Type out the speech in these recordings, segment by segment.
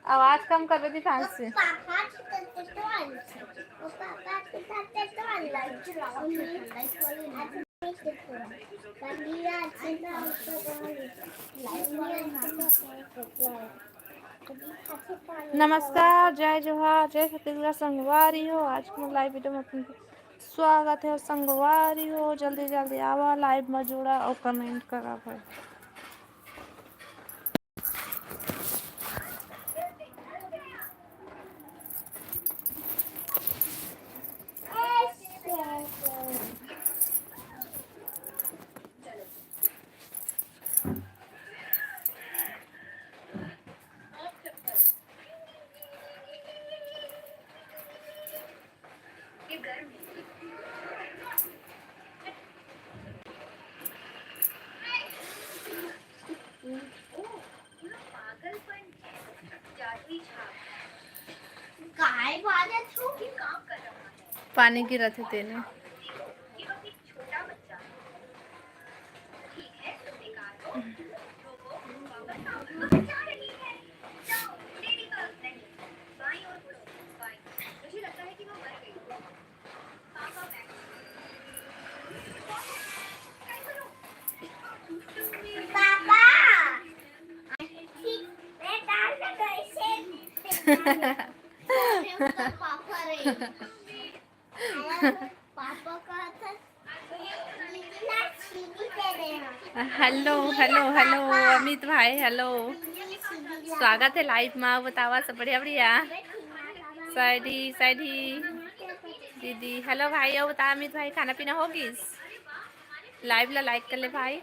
आवाज कम कर रही थी फैन से। नमस्कार, जय जोहार, जय छत्तीसगढ़। संगवारी हो, आज के लाइव वीडियो में अपन स्वागत है। संगवारी हो, जल्दी जल्दी आवा, लाइव में जुड़ा और कमेंट करा भाई। पानी गिरा थे तेने। हेलो हेलो हेलो अमित भाई, हेलो, स्वागत है लाइव में। बतावा सब बढ़िया बढ़िया। साइडी साइडी दीदी, हेलो भाई। और बता अमित भाई, खाना पीना होगी? लाइव ला लाइक कर ले भाई।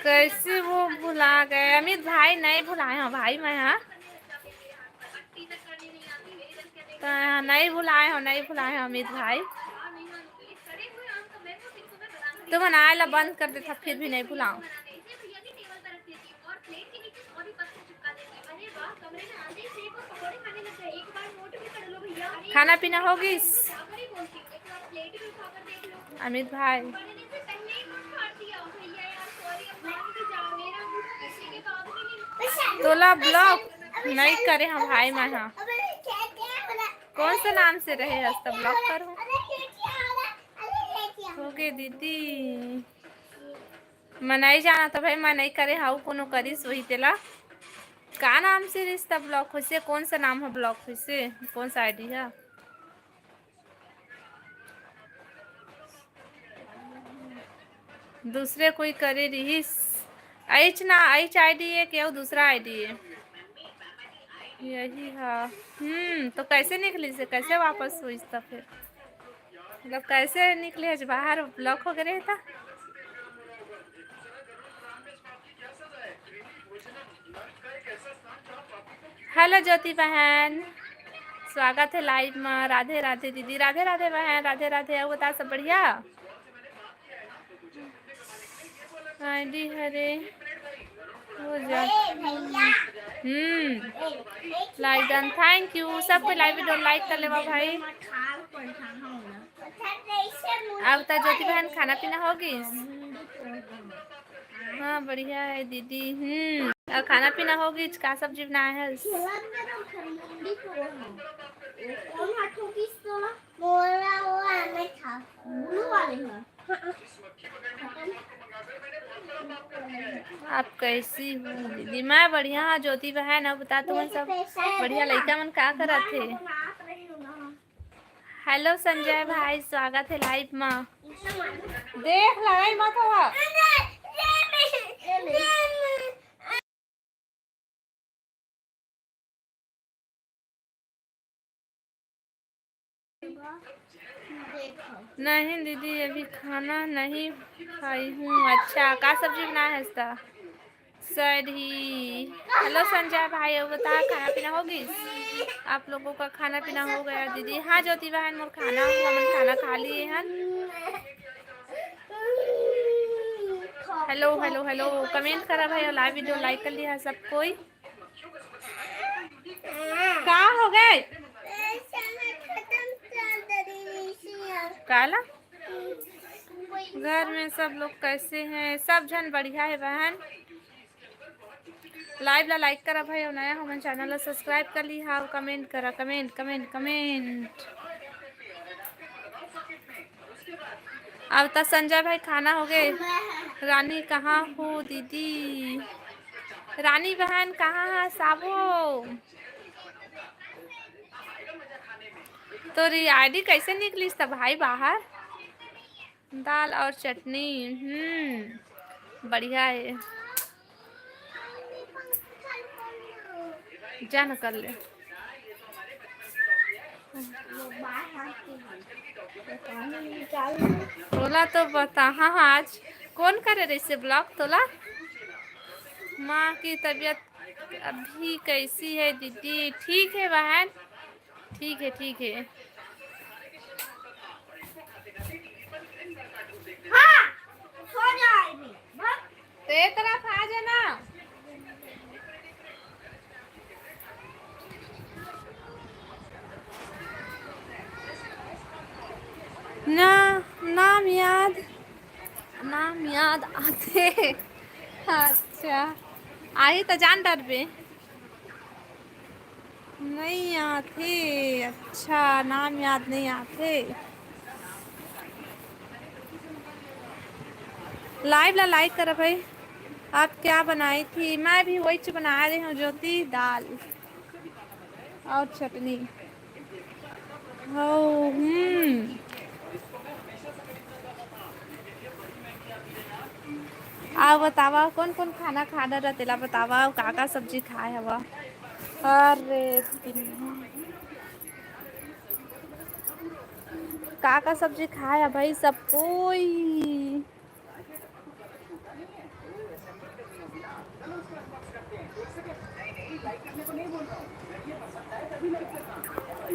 कैसे वो भुला गए अमित भाई? नहीं भुलाए हैं भाई, मैं नहीं भुलाए हो, नहीं भुलाए हैं अमित भाई। तो बनाए ला बंद कर देता, फिर भी नहीं भुलाऊं। खाना पीना होगी अमित भाई? तोला ब्लॉक नहीं करे हम भाई, मैं कौन सा नाम से रहे हस्त ब्लॉक करूं? हो गए दीदी, मैं नहीं जाना तो भाई, मैं नहीं करे हाउ कोनो करीस वही तेला का नाम से रिश्ता ब्लॉक हुई से? कौन सा नाम है ब्लॉक हुई से? कौन सा आईडी है? दूसरे कोई करे रहीस एच ना, एच आईडी है क्या? दूसरा आईडी है यही है। तो कैसे निकली से? कैसे वापस हुई था फिर? मतलब कैसे निकले बाहर? ब्लॉक हो गए था। हेलो ज्योति बहन, स्वागत है लाइव में। राधे राधे दीदी, राधे राधे बहन, राधे राधे। और बता सब बढ़िया? आईडी हरे हो जा। Like done, thank you. सबको लाइव वीडियो लाइक कर लेवा भाई। अब बता ज्योति बहन, खाना पीना होगी? हाँ बढ़िया है दीदी। और खाना पीना होगी? का सब्जी बनाया है? आप कैसी हो दीदी? मैं बढ़िया ज्योति बहन। अब बता तुम सब बढ़िया लड़का मन का करा थे? हेलो संजय भाई, स्वागत है लाइव में। देख लड़ाई मत हुआ। नहीं दीदी, अभी खाना नहीं खाई हूँ। अच्छा, का सब्जी बनाया है इसका? सही। हेलो संजय भाई, अब बता खाना पीना होगी? आप लोगों का खाना पीना हो गया दीदी? हाँ ज्योति बहन, मोर खाना हुआ, मन खाना खा लिए हैं। हेलो हेलो हेलो, कमेंट करा भाई और लाइव वीडियो लाइक कर लिया है सब कोई? कहाँ हो गए? काला घर में सब लोग कैसे हैं? सब जन बढ़िया है बहन। लाइव ला लाइक करा भाई और नया हमारे चैनल ला सब्सक्राइब कर ली। हाँ कमेंट करा, कमेंट कमेंट कमेंट। अब तक संजय भाई खाना हो गए। रानी कहाँ हो दीदी? रानी बहन कहाँ है साबो? तो आईडी कैसे निकली था भाई बाहर? दाल और चटनी, बढ़िया है। जान कर ले तोला तो बता। हाँ आज कौन करे रही से ब्लॉग तोला? माँ की तबीयत अभी कैसी है दीदी? ठीक है बहन, ठीक है ठीक है। हाँ, सो जाएगी। तेरे तरफ आ जाना। ना नाम याद आते। अच्छा आई तो जान डर पे नहीं आते। अच्छा नाम याद नहीं आते। लाइव ला लाइक करो भाई। आप क्या बनाई थी? मैं भी वही बना रही हूँ ज्योति, दाल और चटनी। आप बतावा कौन कौन खाना खाना रहतेला? बतावा का सब्जी खाए हवा? अरे का सब्जी खाए है भाई सब कोई?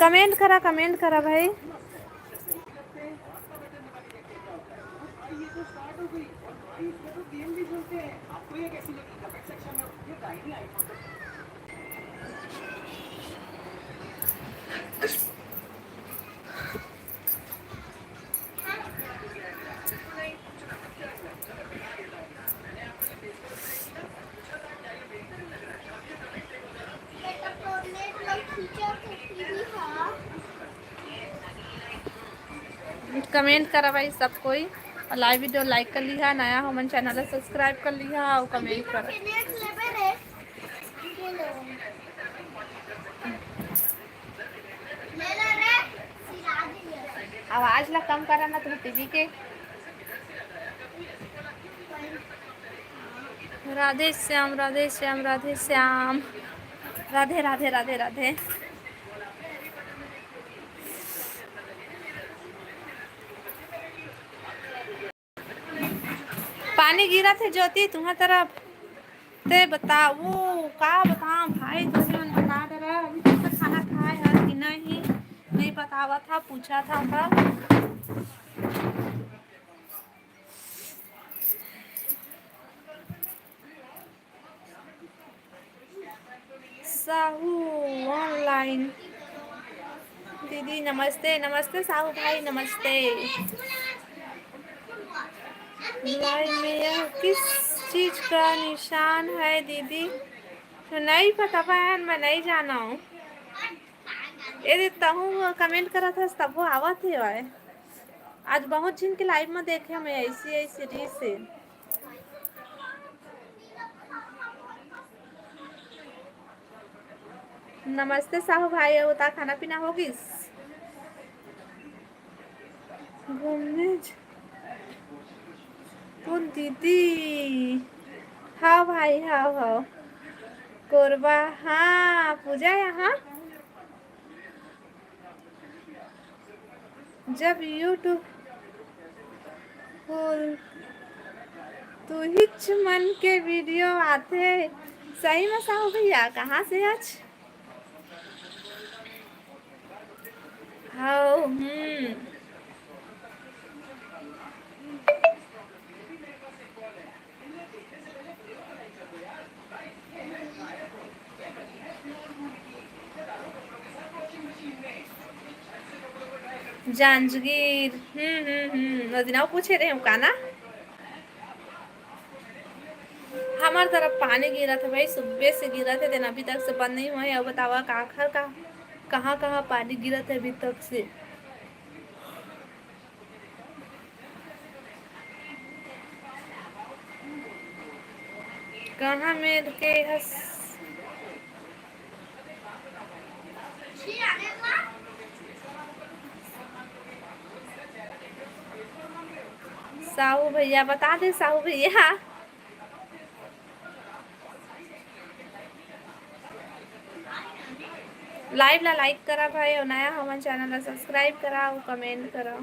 कमेंट करा भाई। कमेंट करा भाई सब कोई और लाइव वीडियो लाइक कर लिया। नया हो मन चैनल सब्सक्राइब कर लिया और कमेंट कर। आवाज ला कम करा ना तुम टीवी के। राधे श्याम राधे श्याम राधे श्याम। राधे राधे राधे राधे। पानी गिरा थे ज्योति तुम्हारी तरफ? ते बताओ का बताओ भाई? तुम बता दे रहा अभी तक खाना खाए है कि नहीं बतावा था, पूछा था तब। साहू ऑनलाइन दीदी नमस्ते। नमस्ते साहू भाई नमस्ते। लाइव में यह किस चीज का निशान है दीदी? तो नहीं पता बहन, मैं नहीं जाना हूँ। यदि तहु कमेंट करा था तब वो आवा थे। आज बहुत जिन के लाइव में देखे मैं ऐसी रील से। नमस्ते साहू भाई, बता खाना पीना होगी? घूमने कौन दीदी? हाँ भाई हाँ कोरबा। हाँ पूजा यहाँ जब यूट्यूब तो हिच मन के वीडियो आते। सही में साहू भैया कहाँ से आज? हाँ जांजगीर। नदीना पूछे रहे का ना। हमार तरफ पानी गिरा था भाई, सुबह से गिरा थे, दिन अभी तक से बंद नहीं हुआ है। अब बतावा आखिर का कहाँ कहाँ पानी गिरा था अभी तक से। कहाँ में के हस। साहू भैया बता दे, साहू भैया लाइव ला लाइक करा भाई, और नया हमारे चैनल ला सब्सक्राइब करा और कमेंट करा।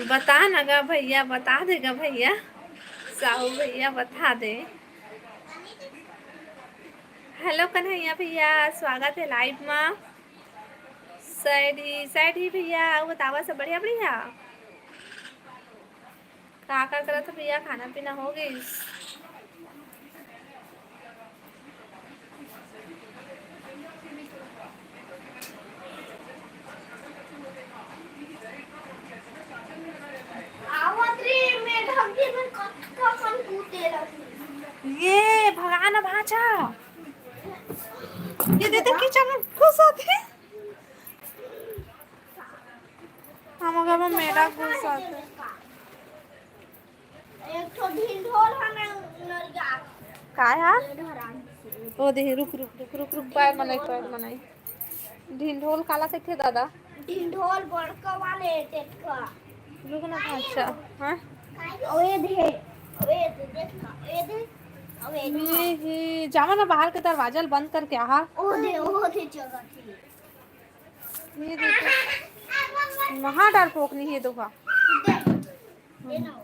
बता ना गा भैया, बता देगा भैया, साहू भैया बता दे। हेलो कन्हैया भैया, स्वागत है लाइव में। सैडी सैडी भैया बतावा सब बढ़िया बढ़िया। का करत भैया, खाना पीना हो गई। ये भगाना भाचा, ये दे किचन में घुस आते। हम घर में मेरा घुस आते। एक तो ढिंढोर हमें नरिया का यार। ओ दे रुक रुक रुक रुक रुक, पैर मनाई पैर मनाई। ढिंढोल काला से थे दादा। ढिंढोल बड़का वाले टेटका। रुक ना अच्छा। हां ओए दे, ओए दे देखा, ओए दे, ओए दे। ये जावा ना बाहर के दरवाजा बंद करके आ। ओ दे जगह थी। ये देखो वहां डाल पोकनी है दोहा। दे ना।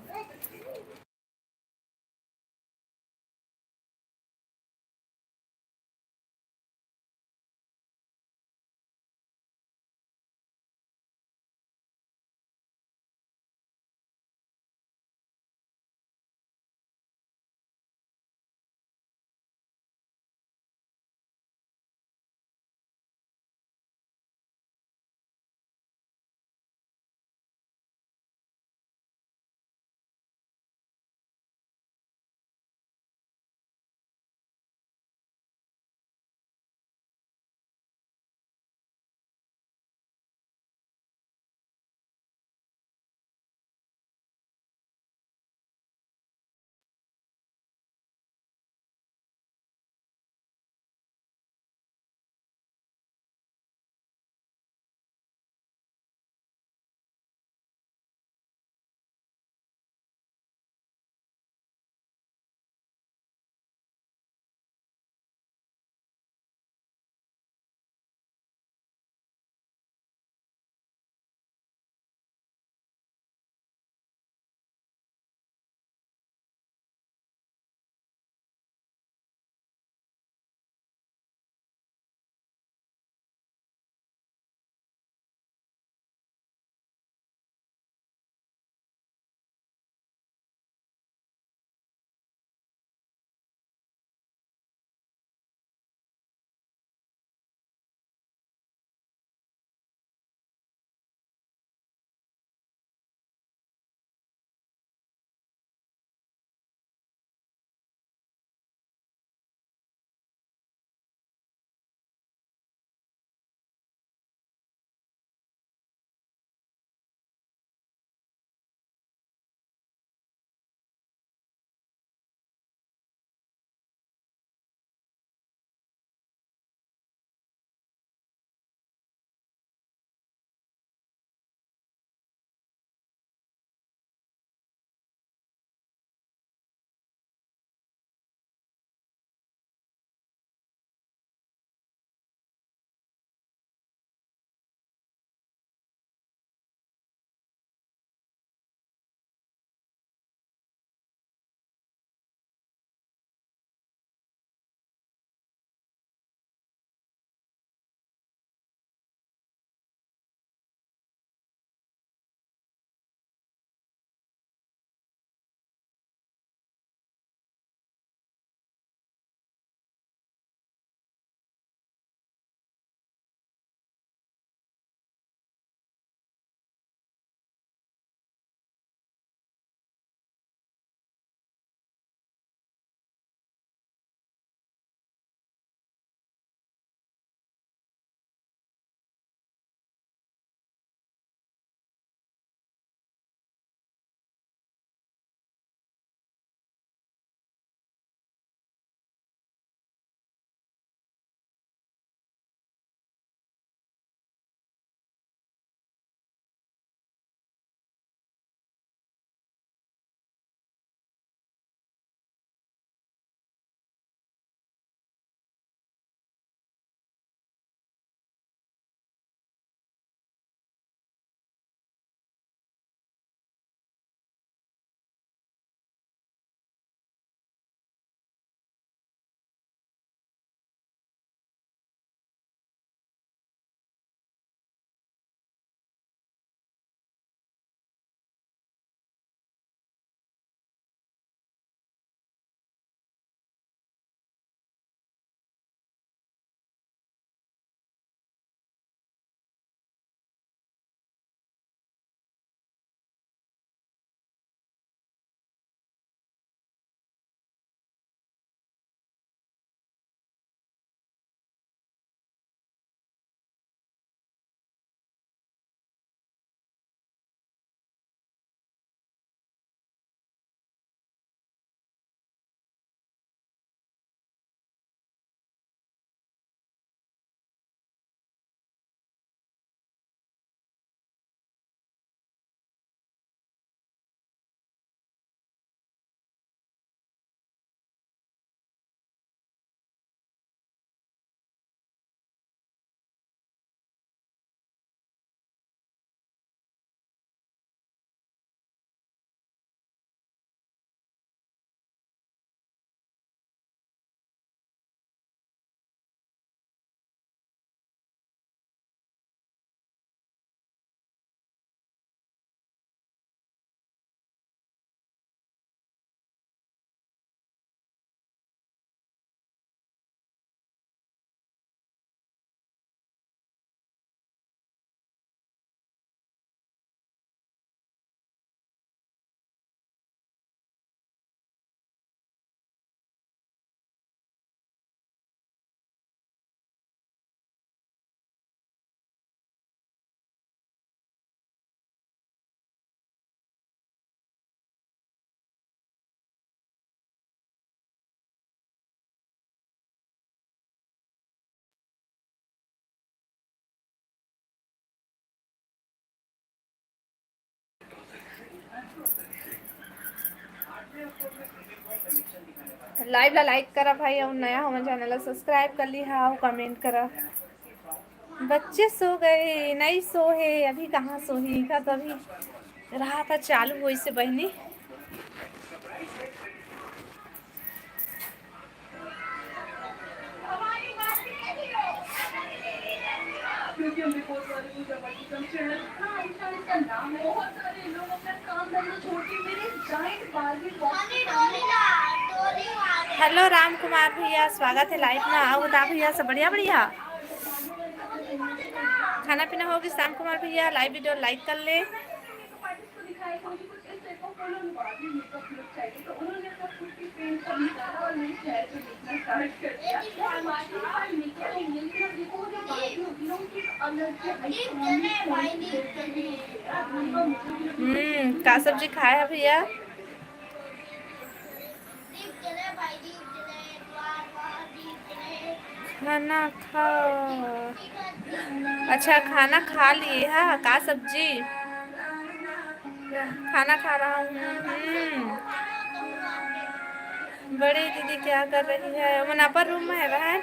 लाइव ला लाइक करा भाई और नया हमारे चैनल ला सब्सक्राइब कर ली हाँ कमेंट करा। बच्चे सो गए नहीं सो है अभी कहाँ सो ही का तो अभी रहा था चालू हुई से बहनी। हेलो राम कुमार भैया स्वागत है लाइव में आओ बता भैया सब बढ़िया बढ़िया। खाना पीना होगी श्याम कुमार भैया लाइव वीडियो लाइक कर ले। का सब्जी खाया है भैया। खाना खा अच्छा खाना खा लिए है का सब्जी खाना खा रहा हूँ। बड़ी दीदी क्या कर रही है मुनाफा रूम में है बहन।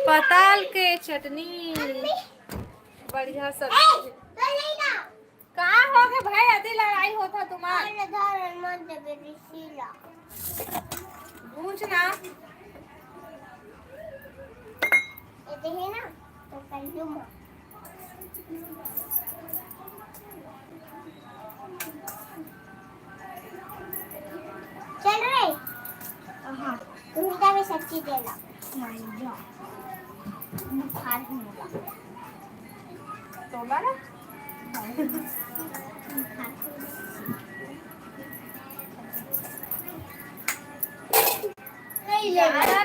पताल के चटनी बढ़िया सब्जी कहाँ हो गए भाई आधी लड़ाई होता तुम्हारा पूछना ना तो चल रहे हाँ तुम भी सब्जी देना बुखार तो बारा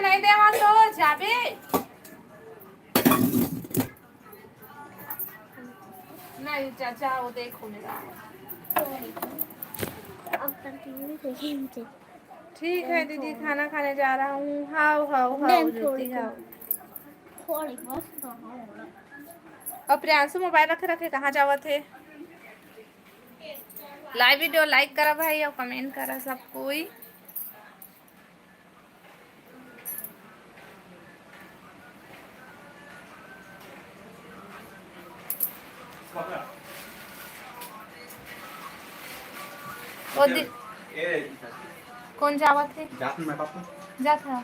नहीं देवा तो जाबे नहीं चाचा वो देखो मेरा ठीक है दीदी खाना खाने जा रहा हूँ how how how Jyoti how. और प्रियांशु मोबाइल रखे रखे कहाँ जावा थे। लाइव वीडियो लाइक करा भाई और कमेंट करा सब कोई। कौन जावा थे जा था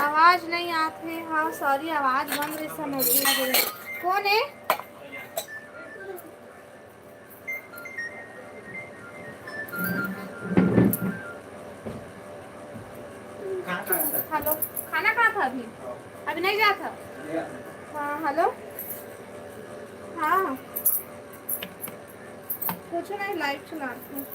आवाज नहीं आती हाँ सॉरी आवाज बंद रही समय कौन है। हेलो, खाना कहाँ था अभी? अभी नहीं गया था। हाँ हेलो। हाँ कुछ नहीं, लाइव चला रही हूँ।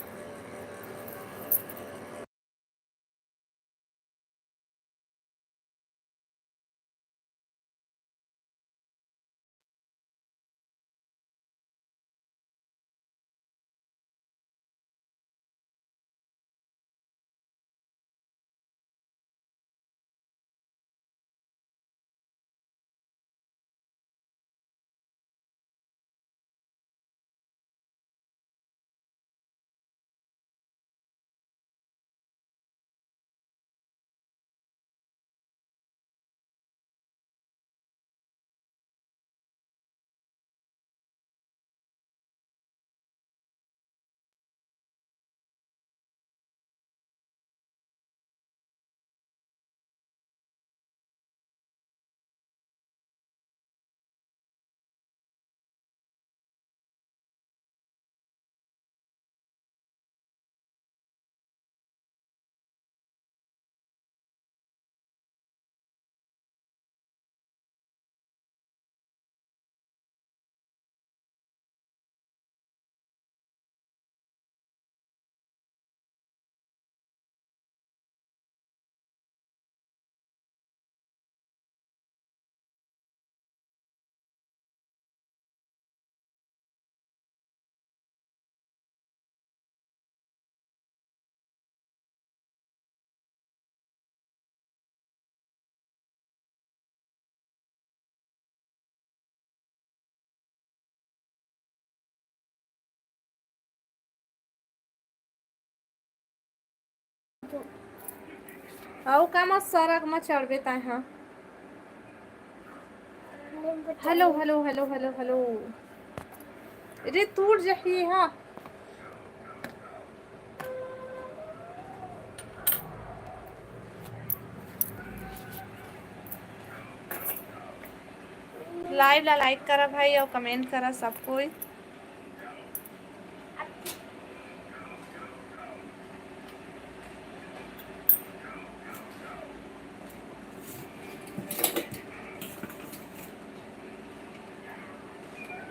आओ का मत सड़क में चढ़ बेता है। Hello hello hello hello hello. अरे टूट जाइए। हाँ लाइव ला लाइक करा भाई और कमेंट करा सब कोई।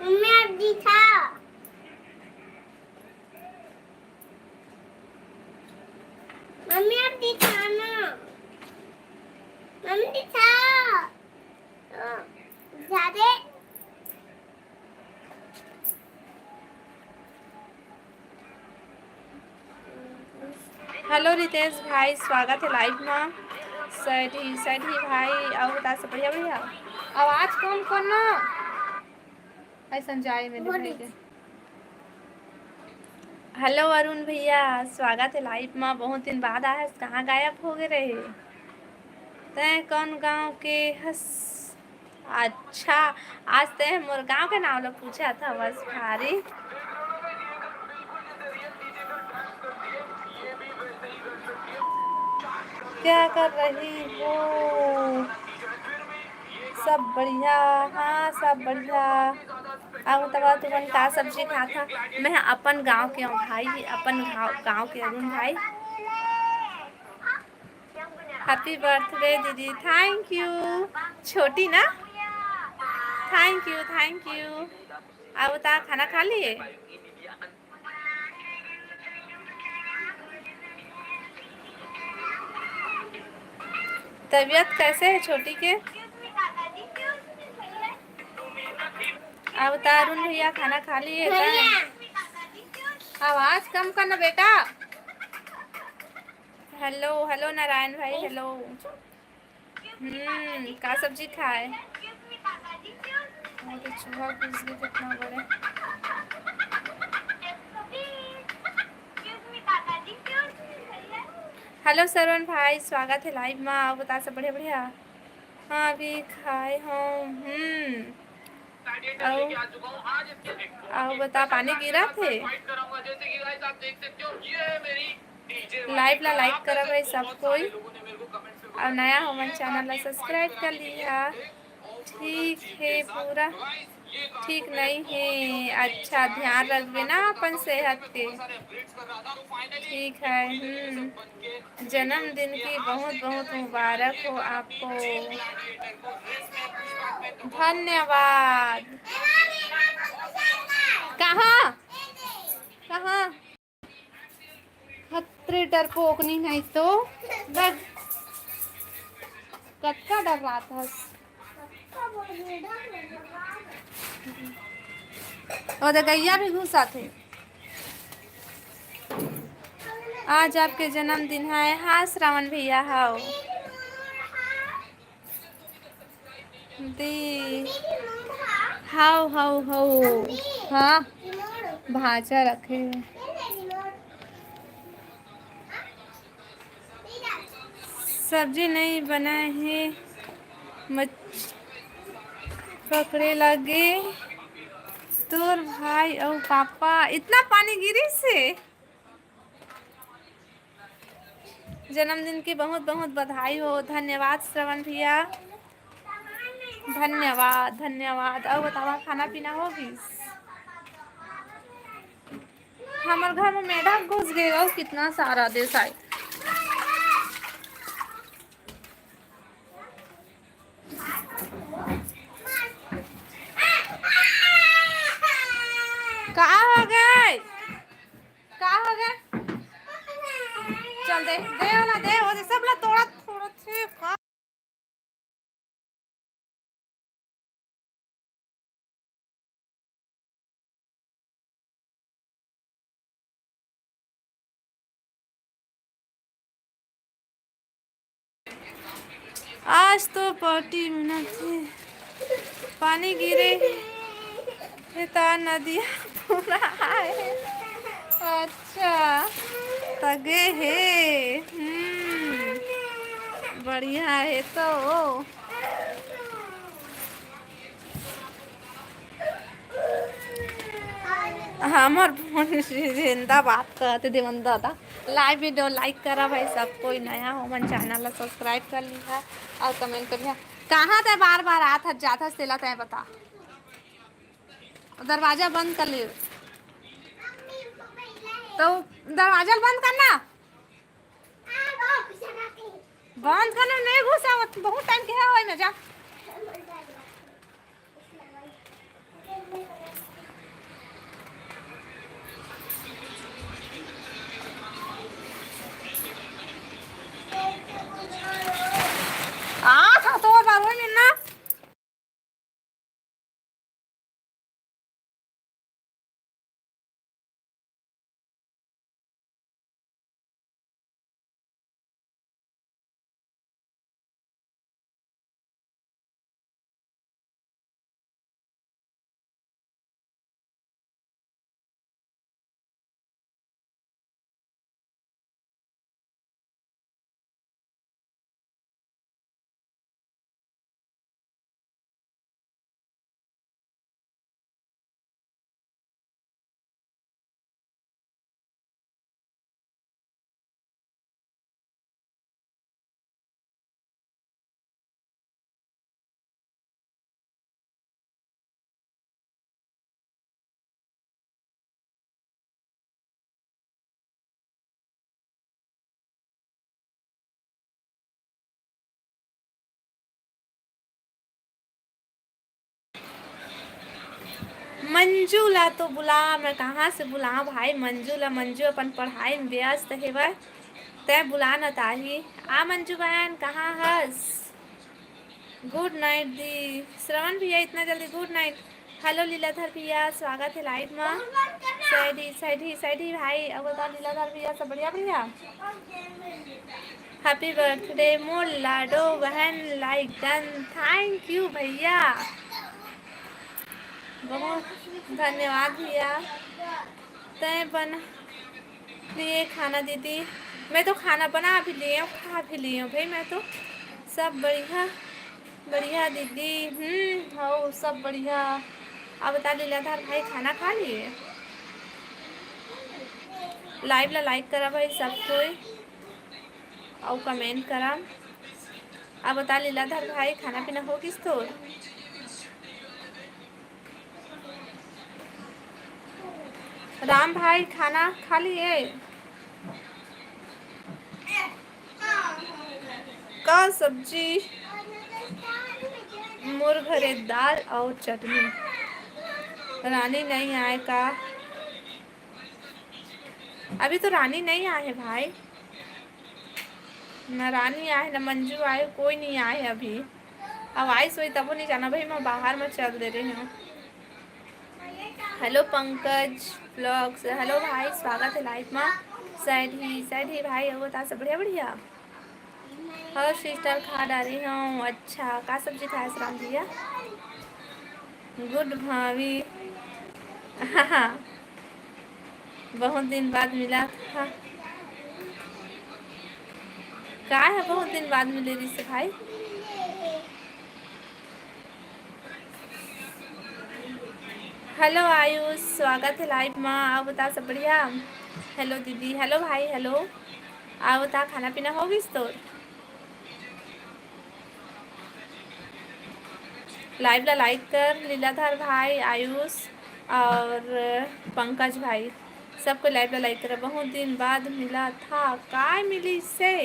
मम्मी अब दिखाना। मम्मी दिखा। ज़्यादा। हेलो रितेश भाई, स्वागत है लाइव में। सैडी सैडी भाई और बता सब बढ़िया बढ़िया। आवाज कम करना ऐसा जाए मेरे भाई के। हेलो अरुण भैया, स्वागत है लाइव में। बहुत दिन बाद आया, कहाँ गायब हो गए रहे? तय कौन गांव के हस? अच्छा, आज तय मोर गांव के नाम लोग पूछा था बस भारी। क्या कर रही हो? सब बढ़िया। हाँ सब बढ़िया। अब तब तुमन का सब्जी खा था? मैं अपन गांव के हूँ भाई, अपन गांव के अरुण भाई। हैप्पी बर्थडे दीदी। Thank you. छोटी ना, थैंक यू थैंक यू। अब बता खाना खा लिए? तबीयत कैसे है छोटी के? अब बता अरुण भैया खाना खा लिए? आवाज कम करना बेटा। हेलो हेलो नारायण भाई हेलो। का सब्जी खाए? चूहा घुस गया कितना बड़े। हेलो सरवण भाई, स्वागत है लाइव में। आप बता सब बढ़िया बढ़िया। हाँ अभी खाए हम। आओ बता पानी गिरा थे? लाइव ला लाइक करा भाई सब कोई और नया हो मन चैनल ला सब्सक्राइब कर लिया। ठीक है पूरा ठीक नहीं है। अच्छा, ध्यान रखबे ना अपन सेहत के। ठीक है। जन्मदिन की बहुत बहुत मुबारक हो आपको। धन्यवाद। कहाँ कहाँ खतरे डरपोक नहीं तो बस कत्का डर रहा था। और गैया भी घुसा थे। आज आपके जन्मदिन है। हाँ श्रावण भैया, हाओ दी, हाओ हाओ हाओ। हाँ, भाजा रखे हैं। सब्जी नहीं बनाए हैं, मछ पकड़े लगे तोर भाई और पापा। इतना पानी गिरी से। जन्मदिन की बहुत बहुत बधाई हो। धन्यवाद श्रवण भैया, धन्यवाद धन्यवाद। और बतावा खाना पीना होगी। हमारे घर में मेढक घुस गए और कितना सारा देश आए। कहाँ हो गए, कहाँ हो गए। चल दे दे ना दे, वो दे सब ला तोड़ा थोड़ा थे का। आज तो पार्टी मिनट थे, पानी गिरे था नदिया पूरा है। अच्छा तगे है। बढ़िया है तो। हमार जिंदा बात करते देवन दादा। लाइव वीडियो लाइक करा भाई, सब कोई नया हो मन चैनल सब्सक्राइब कर लिया और कमेंट कर लिया। कहाँ थे बार बार आता जाता सेला तय बता। दरवाजा बंद कर ले तो दरवाजा बंद करना। बंद करना नहीं घुसा, बहुत टाइम के है ना जा। आ था तो बार होई ना। मंजू ला तो बुला, मैं कहाँ से बुलाऊं भाई। मंजू ला, मंजू अपन पढ़ाई में व्यस्त है वह, तय बुला न ताही। आ मंजू बहन कहाँ हस। गुड नाइट दी श्रवण भैया, इतना जल्दी गुड नाइट। हेलो लीलाधर भैया, स्वागत है लाइव में। सैडी सैडी सैडी भाई, अब बताओ लीलाधर भैया सब बढ़िया भैया। हैप्पी बर्थडे मोर लाडो बहन, लाइक डन। थैंक यू भैया, बहुत धन्यवाद भैया। तय बन लिए खाना दीदी। मैं तो खाना बना भी लिए हूँ, खा भी लिए हूँ भाई। मैं तो सब बढ़िया बढ़िया दीदी। हो सब बढ़िया। अब बता लीलाधर भाई खाना खा लिए। लाइव ला लाइक करा भाई सब कोई और कमेंट करा। अब बता लीलाधर भाई खाना पीना हो किस तो। राम भाई खाना खा लिए? का सब्जी? मुरघरे दाल और चटनी। रानी नहीं आए का? अभी तो रानी नहीं आए है भाई, ना रानी आए ना मंजू आए, कोई नहीं आए अभी। अब आई सोई तब नहीं जाना भाई, मैं बाहर में चल दे रही हूँ। हेलो पंकज ब्लॉग्स, हेलो भाई स्वागत है लाइफ में। सैड ही भाई वो ता सब बढ़िया बढ़िया। हर सिस्टर खा डाली हूँ। अच्छा का सब्जी खाया सराम भैया? गुड भाभी। हाँ बहुत दिन बाद मिला था। का है बहुत दिन बाद मिले रही से भाई? हेलो आयुष स्वागत है लाइव में। आप बता सब बढ़िया? हेलो दीदी, हेलो भाई, हेलो। आप बता खाना पीना हो गई तो? लाइव ला लाइक कर लीलाधर भाई, आयुष और पंकज भाई, सबको लाइव ला लाइक कर। बहुत दिन बाद मिला था, काय मिली से?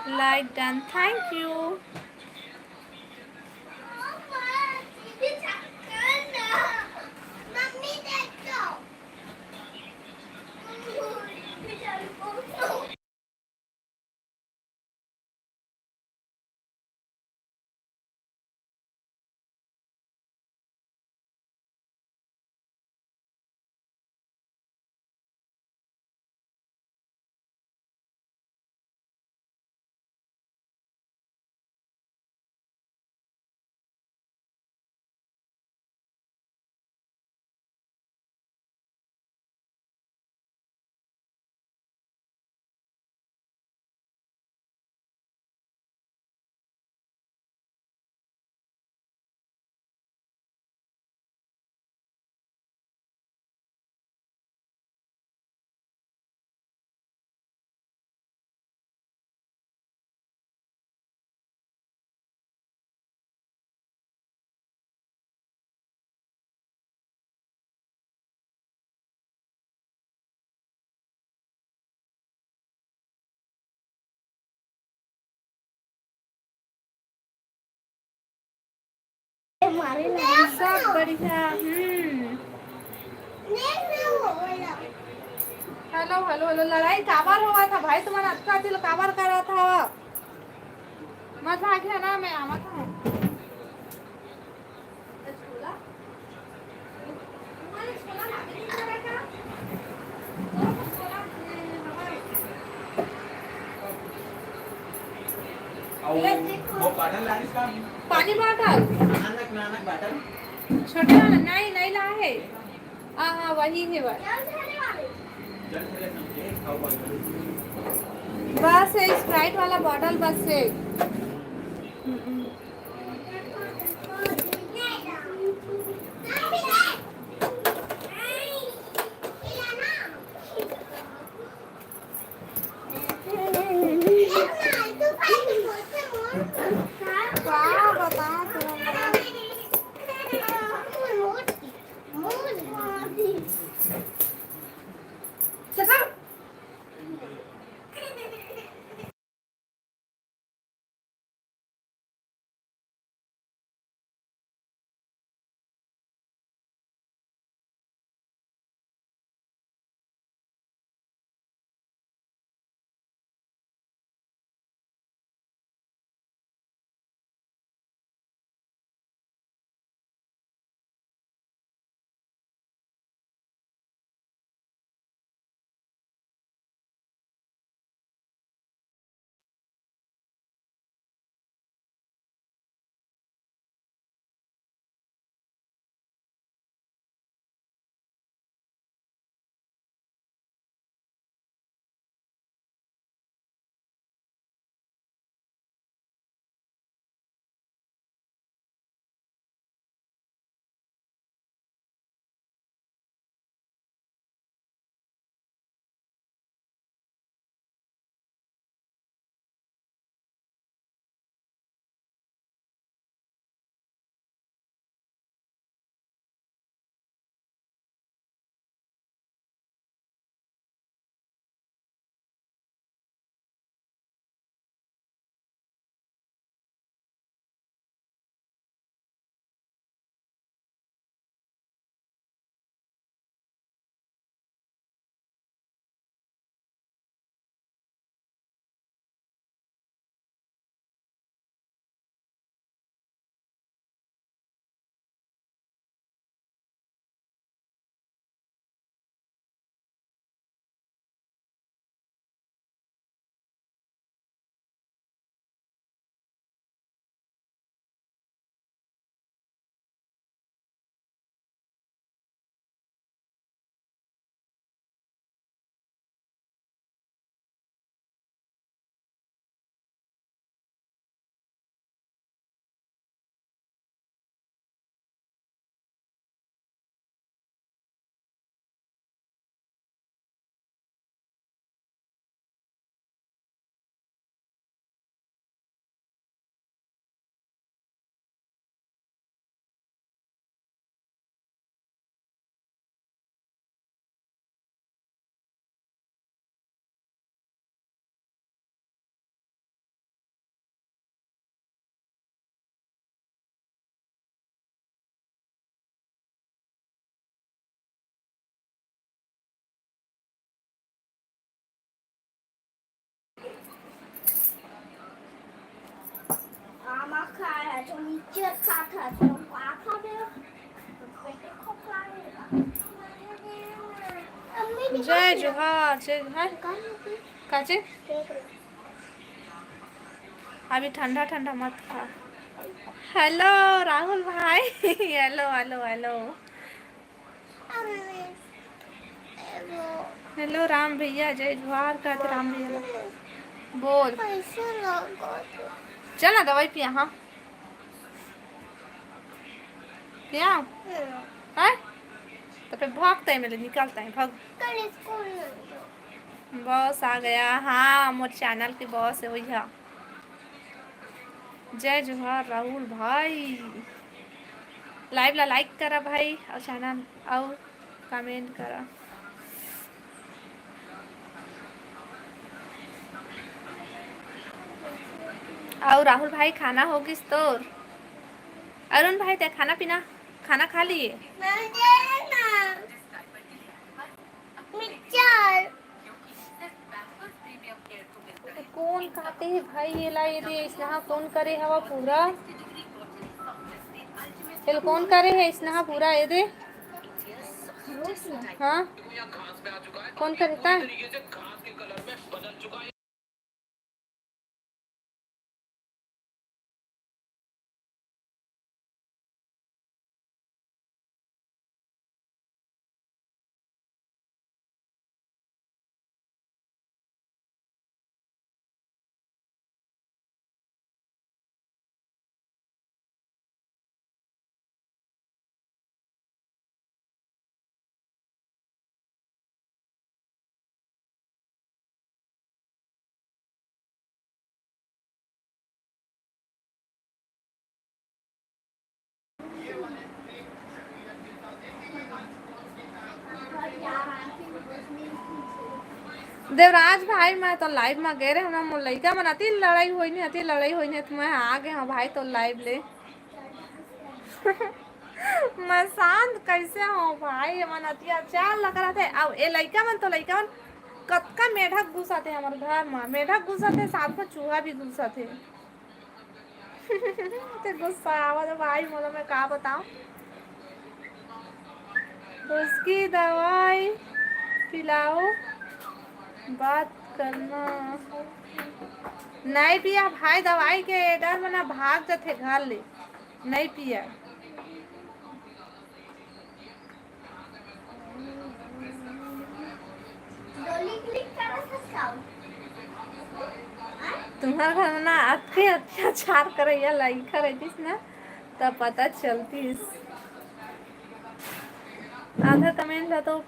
Like done, thank you. सब बढ़िया। हेलो हेलो हेलो, लड़ाई काबर हुआ था भाई तुम्हारा? अच्छा दिल काबर कर रहा था? मत भागे ना, मैं आवा था। पानी बॉटल छोटे वाला नहीं नहीं ला है। हाँ वही है वह। बस स्प्राइट वाला बॉटल बस है। जय जोहार जय जोहार। काचे अभी ठंडा ठंडा मत खा। हेलो राहुल भाई hello hello hello hello Ram भैया जय जोहार कहते राम भैया बोल। चल ना दवाई पिया। हाँ क्या है तो फिर भागता है मेरे निकलता है भाग। बॉस आ गया। हाँ मोर चैनल की बॉस है वही है। जय जोहार राहुल भाई। लाइव ला लाइक करा भाई और चैनल और कमेंट करा। और राहुल भाई खाना होगी तो अरुण भाई ते खाना पीना खाना खा लिए। कौन खाते है भाई ये ला ये दे इसना कौन करे हवा पूरा चल कौन करे है इसना पूरा ये दे। हाँ कौन करता है। देवराज भाई मैं तो लाइव में गए रहे हम लड़का मन अति लड़ाई हुई नहीं तो मैं आ गए हाँ भाई तो लाइव ले मैं शांत कैसे हूँ भाई मन अति अच्छा लग रहा था। अब ये लड़का मन कतका मेढक घुसा थे हमारे घर में मेढक घुसा थे साथ में चूहा भी घुसा थे ते गुस्सा आवा तो भाई मोला मैं का बताऊं। उसकी दवाई पिलाओ बात करना नहीं पिया भाई दवाई के डर में ना भाग जाते घर ले नहीं पिया। तुम्हारे घर में ना अति अत्याचार करे या लड़का रहतीस ना तब पता चलती। आधा कमेंट ला तो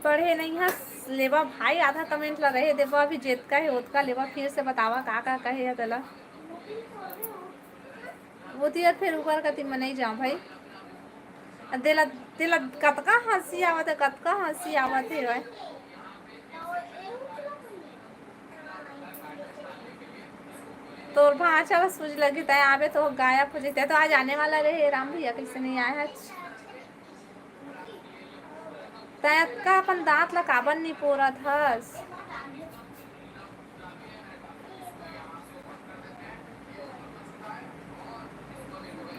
पढ़े नहीं है लेवा भाई आधा कमेंट ला रहे देवा अभी जेत का है ओत का लेवा फिर से बतावा का कहे है तला वो तो यार फिर ऊपर कति में नहीं जाऊँ भाई दिला दिला कतका हंसी आवत है भाई। तोर भाषा सूझ लगी तय आवे तो गायब हो जाते तो आज आने वाला रहे राम भैया कैसे नहीं आया है तय का अपन दांत ला काबन नहीं पोरा थस।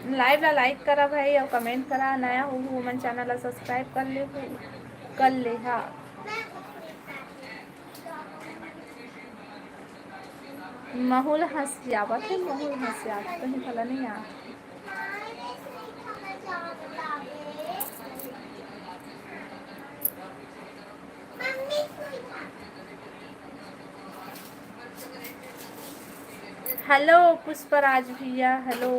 लाइव ला लाइक करा भाई और कमेंट करा नया हो वुमन चैनल ला सब्सक्राइब कर ले हाँ। माहौल हंसी आवत है माहौल हंसी आवत कहीं भला नहीं आ। हेलो पुष्पराज भैया हेलो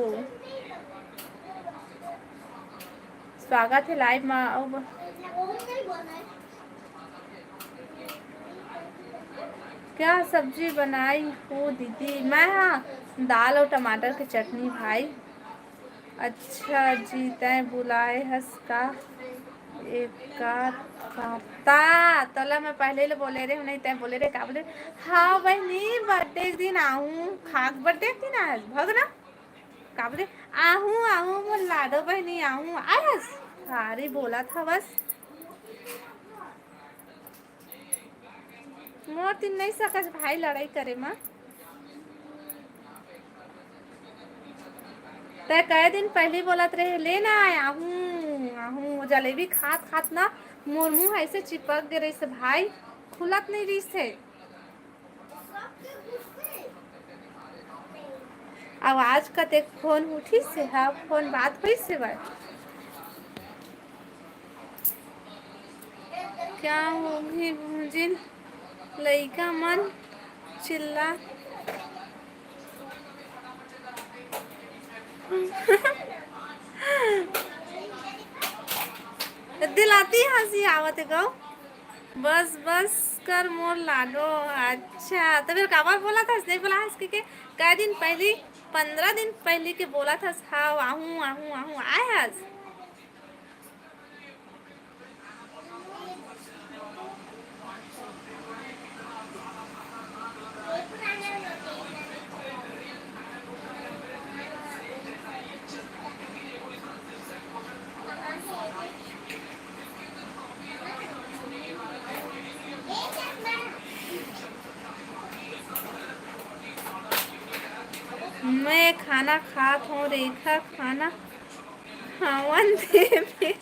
स्वागत है लाइव में। क्या सब्जी बनाई हो दीदी मैं हाँ दाल और टमाटर की चटनी भाई। अच्छा जी तय बुलाए हंस का एक तला मैं पहले ले बोले रहे नहीं तय बोले रहे का बोले हाँ बहनी बर्थडे दिन आऊँ खाक बर्थडे दिन आज भगना का बोले आहूँ वो लाडो बहनी आहूँ आयस सारी बोला था बस मोर दिन नहीं सकस भाई लड़ाई करे माँ ते कई दिन पहले बोलत रहे लेना आहू आहू जलेबी खात खात ना मोर मुंह ऐसे चिपक गए रही से भाई, खुलत नहीं रही से। आवाज का ते फोन उठी से हा फोन बात हुई से भाई क्या होगी भूजिन लइका मन चिल्ला दिलाती हंसी आवत है गौ बस बस कर मोर लाडो। अच्छा तो फिर काबर बोला था नहीं बोला हंस के कई दिन पहले 15 दिन पहले के बोला था हाँ आहू आहू आहू आए हंस मैं खाना खात हूँ रेखा खाना खावन दे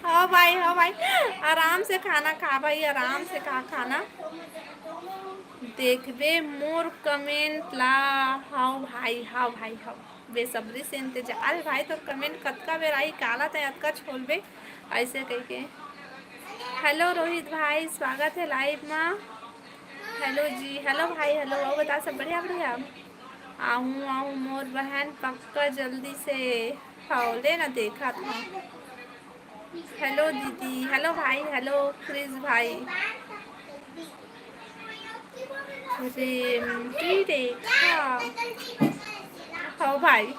हाँ भाई आराम से खाना खा भाई आराम से खा खाना देखबे मोर कमेंट ला हाँ भाई हाँ बेसब्री से इंतजार है भाई तो कमेंट कतका बेर आई काला तय अतका छोड़बे ऐसे कह के। हेलो रोहित भाई स्वागत है लाइव में। हेलो जी हेलो भाई हेलो और बता सब बढ़िया बढ़िया। आऊँ आऊँ मोर बहन पक्का जल्दी से हौले ना देखा था। हेलो दीदी हेलो भाई हेलो क्रिस भाई रेमटी रेखा हो भाई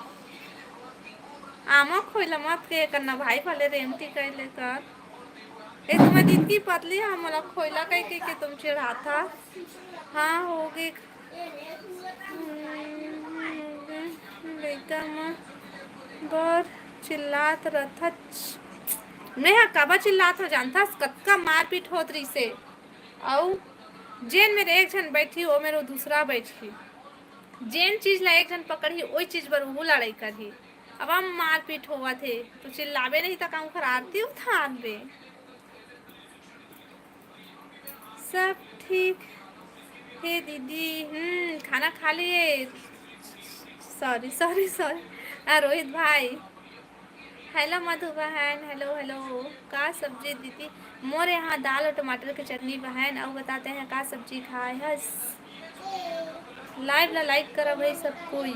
आमा खोइला मत के करना भाई भले रेमटी कैले कर ए तुम्हें दिन की पतली हमारा खोइला कह के तुम चिढ़ा था। हाँ होगी बेटा माँ बर चिल्लात रथा नेहा काबा चिल्लात हो जानता कतका मारपीट होत रही से औ जेन मेरे एक जन बैठी वो मेरे दूसरा बैठी जेन चीज ला एक जन पकड़ी वही चीज पर वो लड़ाई करी अब हम मारपीट हुआ थे तो चिल्लावे नहीं था काम खराबती उठार बे सब ठीक है दीदी खाना खा लिए सॉरी सॉरी सॉरी रोहित भाई हेलो मधु बहन हेलो हेलो का सब्जी दीदी मोर यहाँ दाल और टमाटर की चटनी बहन और बताते हैं का सब्जी खाए हस लाइव ला लाइक करा भाई सब कोई।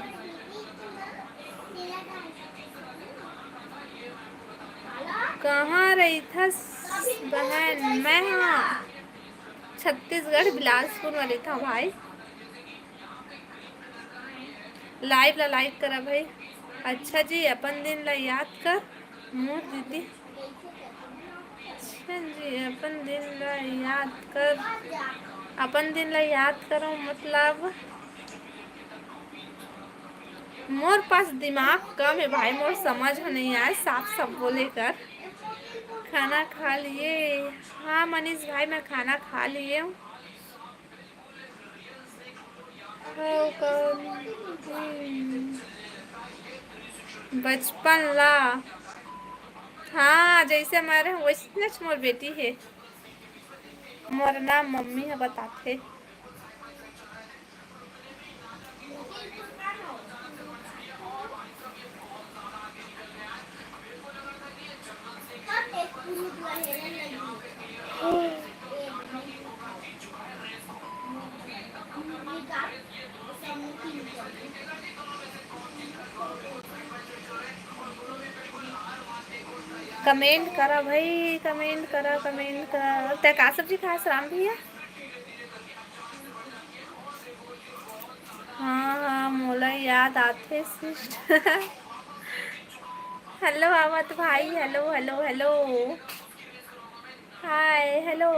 कहाँ रही था बहन मैं हाँ छत्तीसगढ़ बिलासपुर में था भाई। लाइव ला लाइक करा भाई। अच्छा जी अपन दिन ला याद कर मोर दीदी अच्छा जी अपन दिन ला याद कर अपन दिन ला याद करो मतलब मोर पास दिमाग कम है भाई मोर समझ में नहीं आया साफ साफ बोले कर। खाना खा लिए हाँ मनीष भाई मैं खाना खा लिए हूँ। बचपन ला हाँ जैसे हमारे वैसे मोर बेटी है मोर नाम मम्मी है बताते कमेंट करा भाई कमेंट करा ते का सब्जी खाए राम भैया। हाँ मोला याद आते सिस्टर हेलो आवत भाई hello hello hello hi hello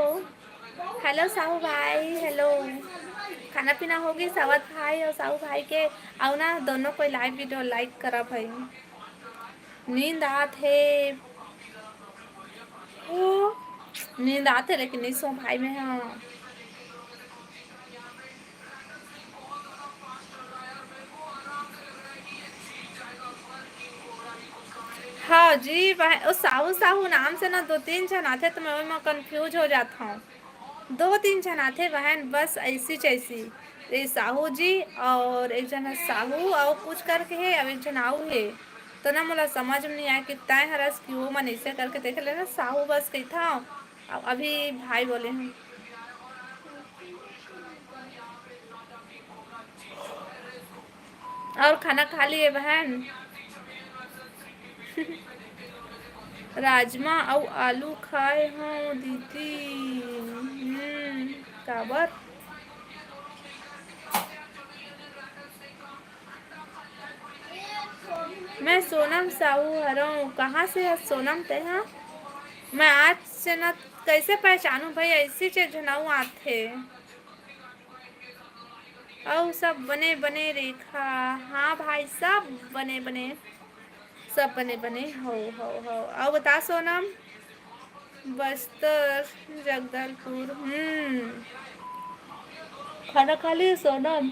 hello Sahu भाई हेलो खाना पीना होगी सावत भाई और साहू भाई के आओ ना दोनों कोई लाइव वीडियो लाइक करा भाई। नींद आते ओ नींद आते लेकिन नहीं सो भाई में हाँ जी बहन, उस साहू साहू नाम से ना 2-3 जन आते तो मैं वही कंफ्यूज हो जाता हूँ। 2-3 जन आते बहन, बस ऐसी चैसी। ये साहू जी और एक जना साहू और कुछ करके है, अब एक जन आऊ है। तो ना मोला समझ में नहीं आया कि तय हरस क्यों मन ऐसे करके देख लेना साहू बस कही था। अभी भाई बोले हैं और खाना खा लिए बहन? राजमा और आलू खाए हूँ दीदी। काबर? मैं सोनम साहू हूँ। कहाँ से है सोनम ते? हाँ मैं आज से न कैसे पहचानूं भाई, ऐसी चीज झनाऊ आथे और सब बने बने रेखा। हाँ भाई सब बने बने, सब बने बने हो और बता सोनम। बस्तर जगदलपुर। खाना खा लिए सोनम?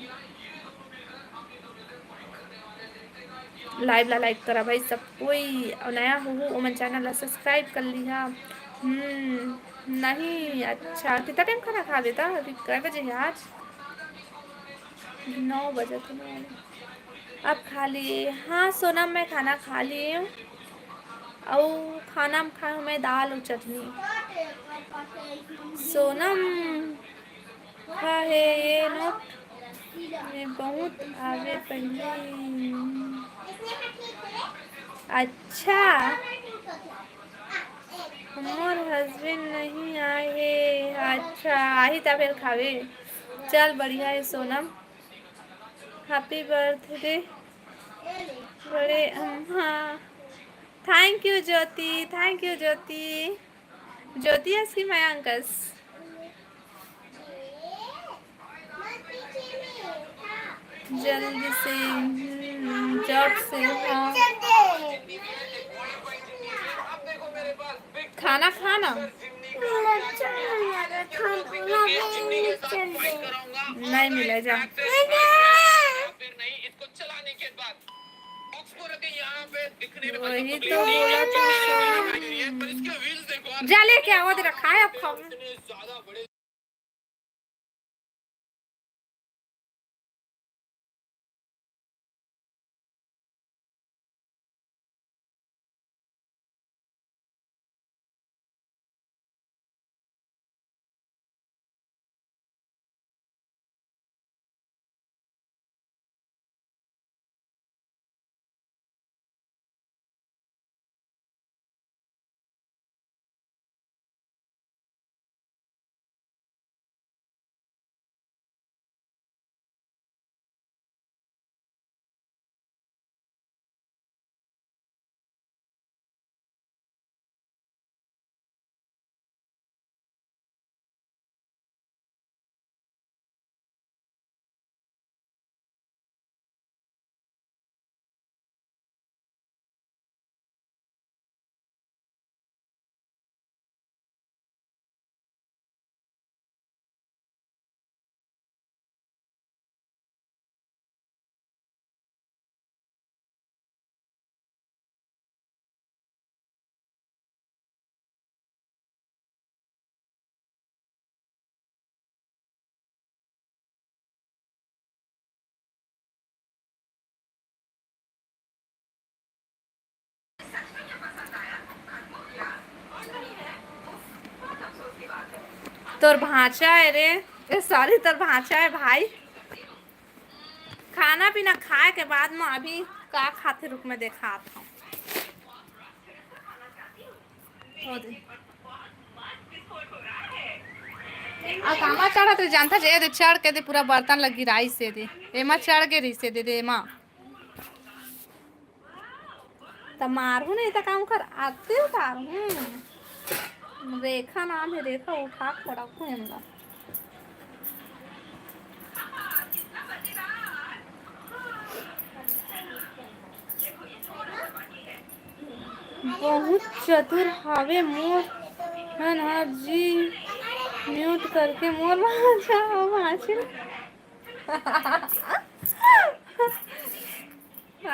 लाइव ला लाइक करा भाई सब कोई, और नया हो ओमन चैनल ला सब्सक्राइब कर लिया। नहीं अच्छा, कितना टाइम खाना खा लेता? अभी कै बजे है आज? 9 बजे तो नहीं। अब खा लिए? हाँ सोनम मैं खाना खा लिए हूँ और खाना में खाऊँ मैं दाल और चटनी। सोनम का है ये नोट में बहुत आवे पहले। अच्छा हमार हस्बैंड नहीं आए। अच्छा आई था फिर खावे। चल बढ़िया है सोनम, हैप्पी बर्थडे बड़े। हाँ thank you Jyoti, thank you Jyoti. Jyoti असली मयांकस जल्दी से जॉब से। हाँ खाना खाना नहीं मिला जा। वही तो बोला तो जा लेके आओ, रखा है अब खाओ। तोर भांचा है रे, ये सॉरी तोर भांचा है भाई। खाना पीना खाए के बाद में अभी का खाते रुक में देखा था। कामा चढ़ा तो जानता जे दे चढ़ के दे पूरा बर्तन लगी राई से दे एमा चढ़ के रही से दे दे एमा त मारू नहीं त काम कर आते उतार। रेखा नाम है, रेखा उठा खड़ा हूँ हमला। बहुत चतुर हवे मोर हनहर जी, म्यूट करके मोर भाषा भाषण।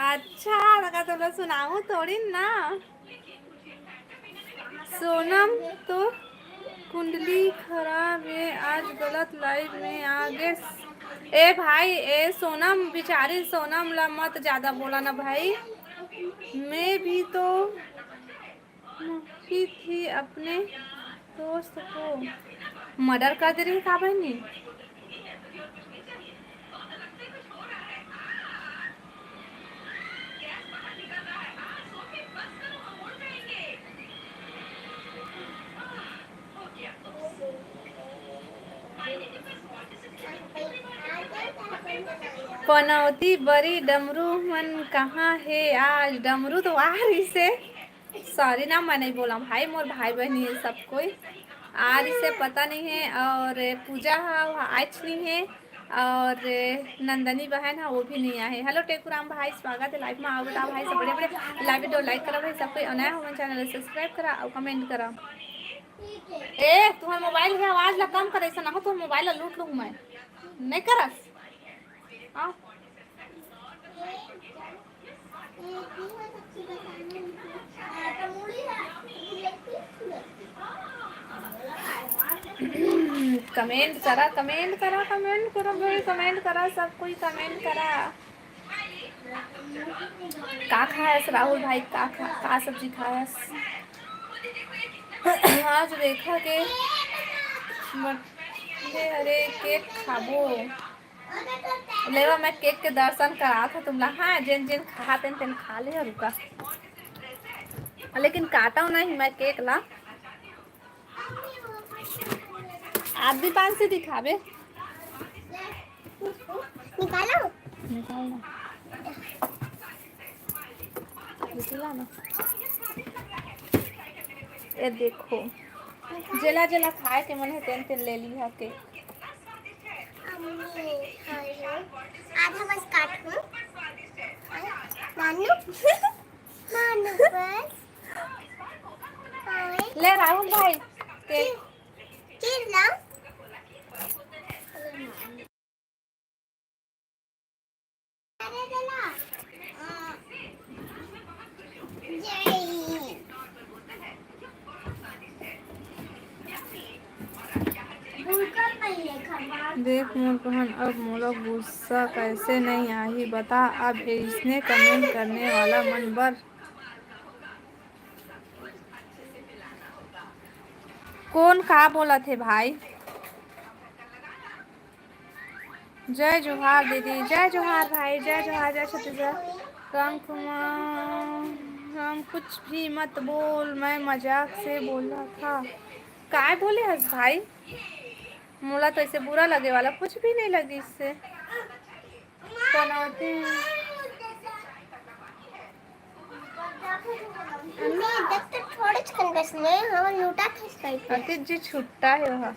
अच्छा लगा तो सुनाऊं थोड़ी ना। सोनम तो कुंडली खराब है, आज गलत लाइव में आ गए। ए भाई, ए सोनम बेचारी सोनम ला मत ज्यादा बोला ना भाई। मैं भी तो मुखी थी, अपने दोस्त को मर्डर कर दे रही का बहनी। पनौती बड़ी डमरू मन कहाँ है आज। डमरू तो आ रही से, सॉरी ना मैं नहीं बोला भाई, मोर भाई बहनी है सब कोई आज से पता नहीं है। और पूजा आज नहीं है, और नंदनी बहन है वो भी नहीं आए। हेलो टेकुराम भाई, स्वागत है लाइव में। आओ बताओ भाई सब बड़े बड़े लाइव वीडियो लाइक करा भाई, सब कोई नया हो चैनल सब्सक्राइब करा और कमेंट करा। ए तुम्हारे मोबाइल की आवाज ला कम करे, ऐसा ना हो तो मोबाइल ला लूट लूँ मैं, नहीं करस। आओ कमेंट करा, कमेंट करा, कमेंट करा भाई, कमेंट करा, सब कोई कमेंट करा। का खायस राहुल भाई, का सब्जी खायस आज रेखा के अरे केक खाबो लेवा, मैं केक के दर्शन करा था तुमला। हाँ जिन जिन खा तेन खा ले रुका, लेकिन काटा नहीं मैं केक ला। आप भी पान से दिखावे, निकालो निकालना निकला ना। ये देखो जेला जेला खाए के मन है तेन तेन ले ली है केक। आधा बस काटूं नानू नानू बस ले राहुल भाई केक चीज ला अरे देला जय भूलकर नहीं है खबर। देख मोर बहन, अब मोला गुस्सा कैसे नहीं आई बता। अब इसने कमेंट करने वाला मन बर कौन का बोला थे भाई। जय जोहार दीदी, जय जोहार भाई, जय जोहार, जय छत्तीसगढ़। राम कुमार, हम कुछ भी मत बोल, मैं मजाक से बोला था। काय बोले हस भाई, मोला तो ऐसे बुरा लगे वाला कुछ भी नहीं लगी इससे। पनौती थोड़े कन्वेस में हम लूटा था अतीत जी छुट्टा है वहाँ।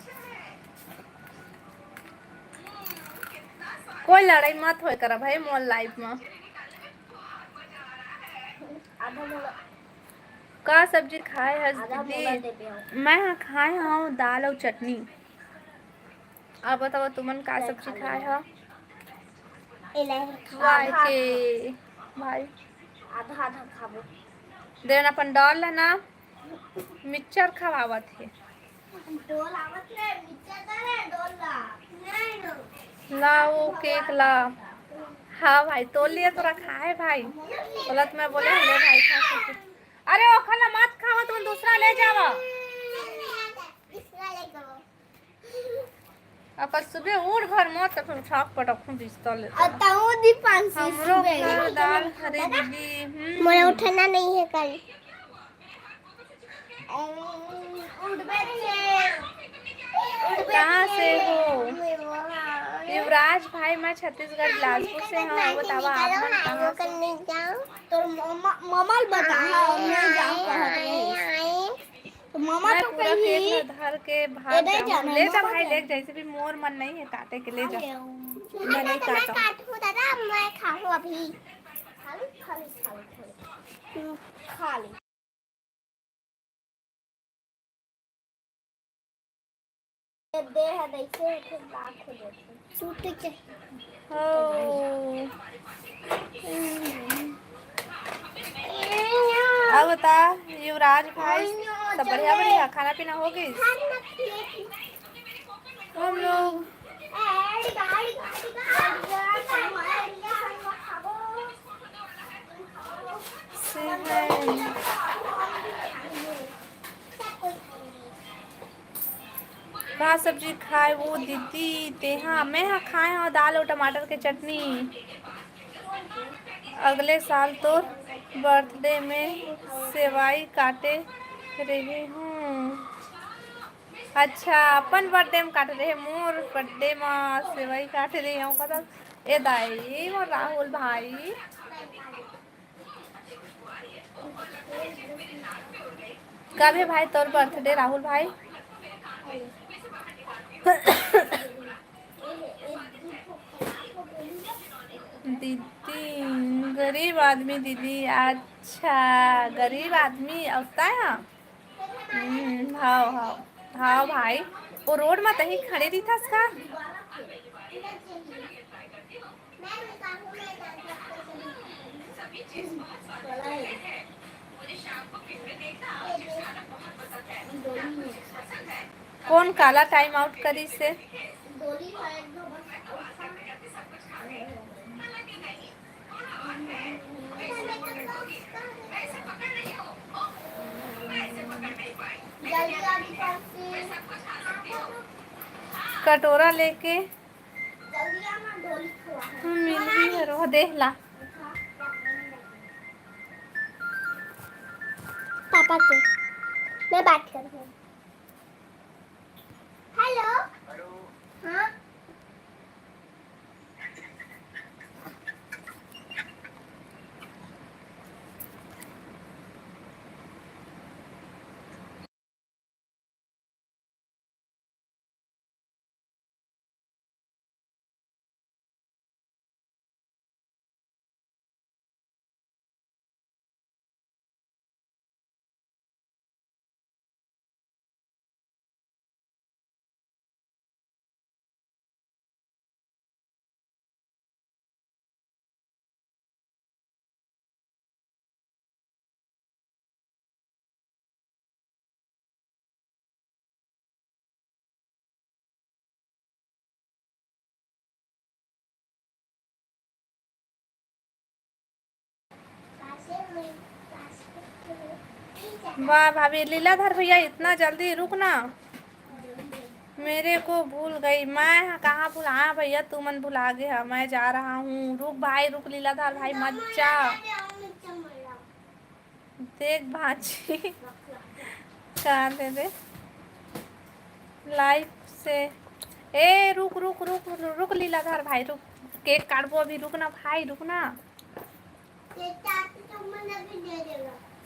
कोई लड़ाई मत होए करा भाई मोर लाइफ में। का सब्जी खाए है दीदी? मैं हाँ खाए हूँ दाल और चटनी। आप बताओ तुमन का सब्जी खाए हो? के भाई आधा आधा खाबो देना अपन डाल ना मिक्सचर खवावत है। डोल आवत है मिक्सचर करे डोल ला नहीं नो ला वो केक ला। हाँ भाई तो लिए तो रखा है भाई, गलत मैं बोले ले भाई खा सकते। अरे वो खाना मत खाओ, तुम दूसरा ले जाओ। अपन सुबह उठ भर मत तो फिर छाक पटक दिस्ता ले अताऊ दी 500 हमरो घर दाल खरीदी। मोरे उठना नहीं है कल। कहाँ से हो? युवराज भाई, मैं छत्तीसगढ़ बिलासपुर से हूँ। बतावा आप कहाँ से? तो मामा बता मैं जाऊँ कहाँ तो मामा मैं तो पूरा कहीं केक धर के भाग जाऊँ। ले जा भाई ले, जैसे भी मोर मन नहीं है काटे के, ले जा। मैं नहीं काटा काटूँ दादा, मैं खाऊँ अभी। खा ले दे है देखिए फिर बात हो जाती सूट के अब बता युवराज भाई सब बढ़िया बढ़िया। खाना पीना हो गई? हम लोग का सब्जी खाए वो दीदी ते? हाँ मैं हाँ खाए और दाल और टमाटर की चटनी। अगले साल तो बर्थडे में सेवाई काटे रहे हूँ। अच्छा अपन बर्थडे में काट रहे, मोर बर्थडे में सेवाई काट रहे हूँ कदा। ए दाई मोर राहुल भाई कब है भाई तोर बर्थडे राहुल भाई? दीदी गरीब आदमी दीदी। अच्छा गरीब आदमी होता है। हाँ हाँ हाँ भाई वो रोड में तही खड़े रही था इसका। कौन काला टाइम आउट करी से? कटोरा लेके मिल भी है रो देख ला पापा से मैं बात कर रही हूँ। हेलो हाँ वाह भाभी लीलाधर भैया इतना जल्दी रुकना, मेरे को भूल गई। मैं कहाँ भूला? हाँ भैया तू मन भुला गया, मैं जा रहा हूँ। रुक भाई रुक लीलाधर भाई मत जा। देख भाजी कहाँ दे लाइफ से। ए रुक रुक रुक रुक लीलाधर भाई रुक, केक काटबो अभी, रुक ना भाई रुक ना।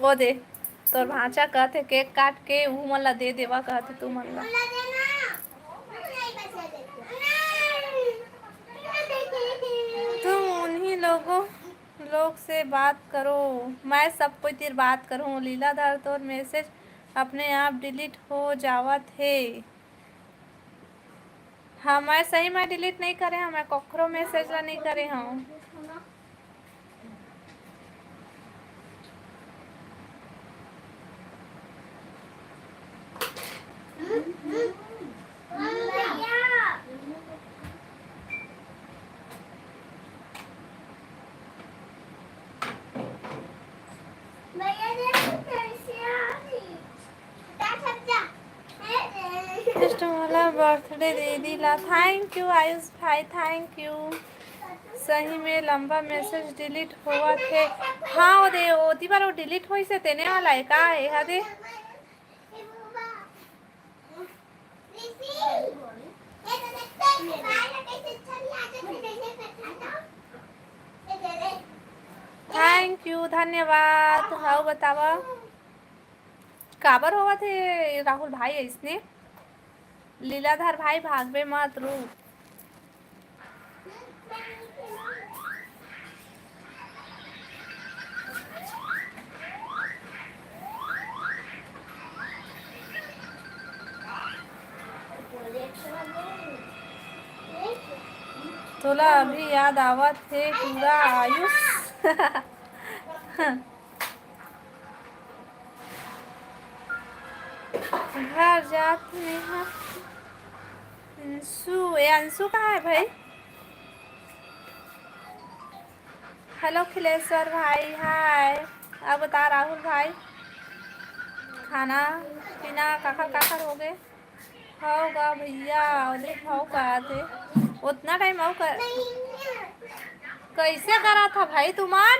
वो दे तोर भाचा कहते केक काट के ऊ मन ला दे देवा कहते तू मन ला। तुम उन्हीं लोग से बात करो, मैं सब कोई तीर बात करूँ। लीलाधर तोर मैसेज अपने आप डिलीट हो जावत है। हाँ मैं सही में डिलीट नहीं करे हूँ, मैं कखरो मैसेज ला नहीं करे हूँ। वाला बर्थडे दीदी ला थैंक यू आयुष भाई थैंक यू। सही में लंबा मैसेज डिलीट हुआ थे। हाँ वो दे ओती बार वो डिलीट हुई से तेने वाला है का है दे। थैंक यू धन्यवाद। हाँ बतावा काबर हुआ थे राहुल भाई इसने? लीलाधर भाई भागवे मत रू। तोला अभी याद आवत थे पूरा आयुष। घर जात नेहा अंशु, ये अंशु कहाँ है भाई? हेलो खिलेश्वर भाई, हाय। अब बता राहुल भाई, खाना पीना काकर काकर हो गए? होगा भैया, उधर हो करा थे उतना टाइम हो कर कैसे करा था भाई तुमान?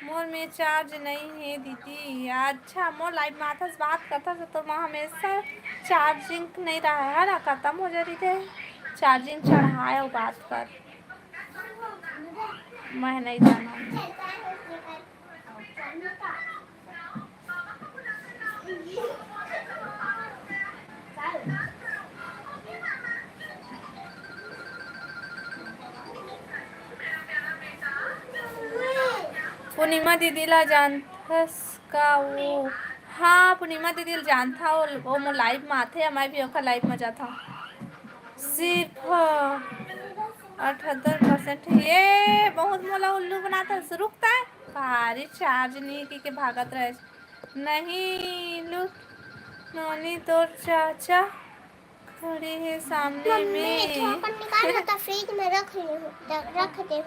मोर में चार्ज नहीं है दीदी। अच्छा, मोर लाइव में आता बात करता तो मैं हमेशा चार्जिंग नहीं रहा है ना, खत्म हो जाती थे। चार्जिंग चढ़ाया और बात कर, मैं नहीं जाना। पूर्णिमा दीदीला जानथस का वो? हाँ पूर्णिमा दीदी जानता वो मो लाइव में आते, मैं भी ओखर लाइव में जाता। सिर्फ 78%। ये बहुत मोला उल्लू बनाता रुकता है भारी चार्ज नहीं के भागत रहे। नहीं लुक नोनी तो चाचा खड़ी है सामने में। फ्रिज में रख दे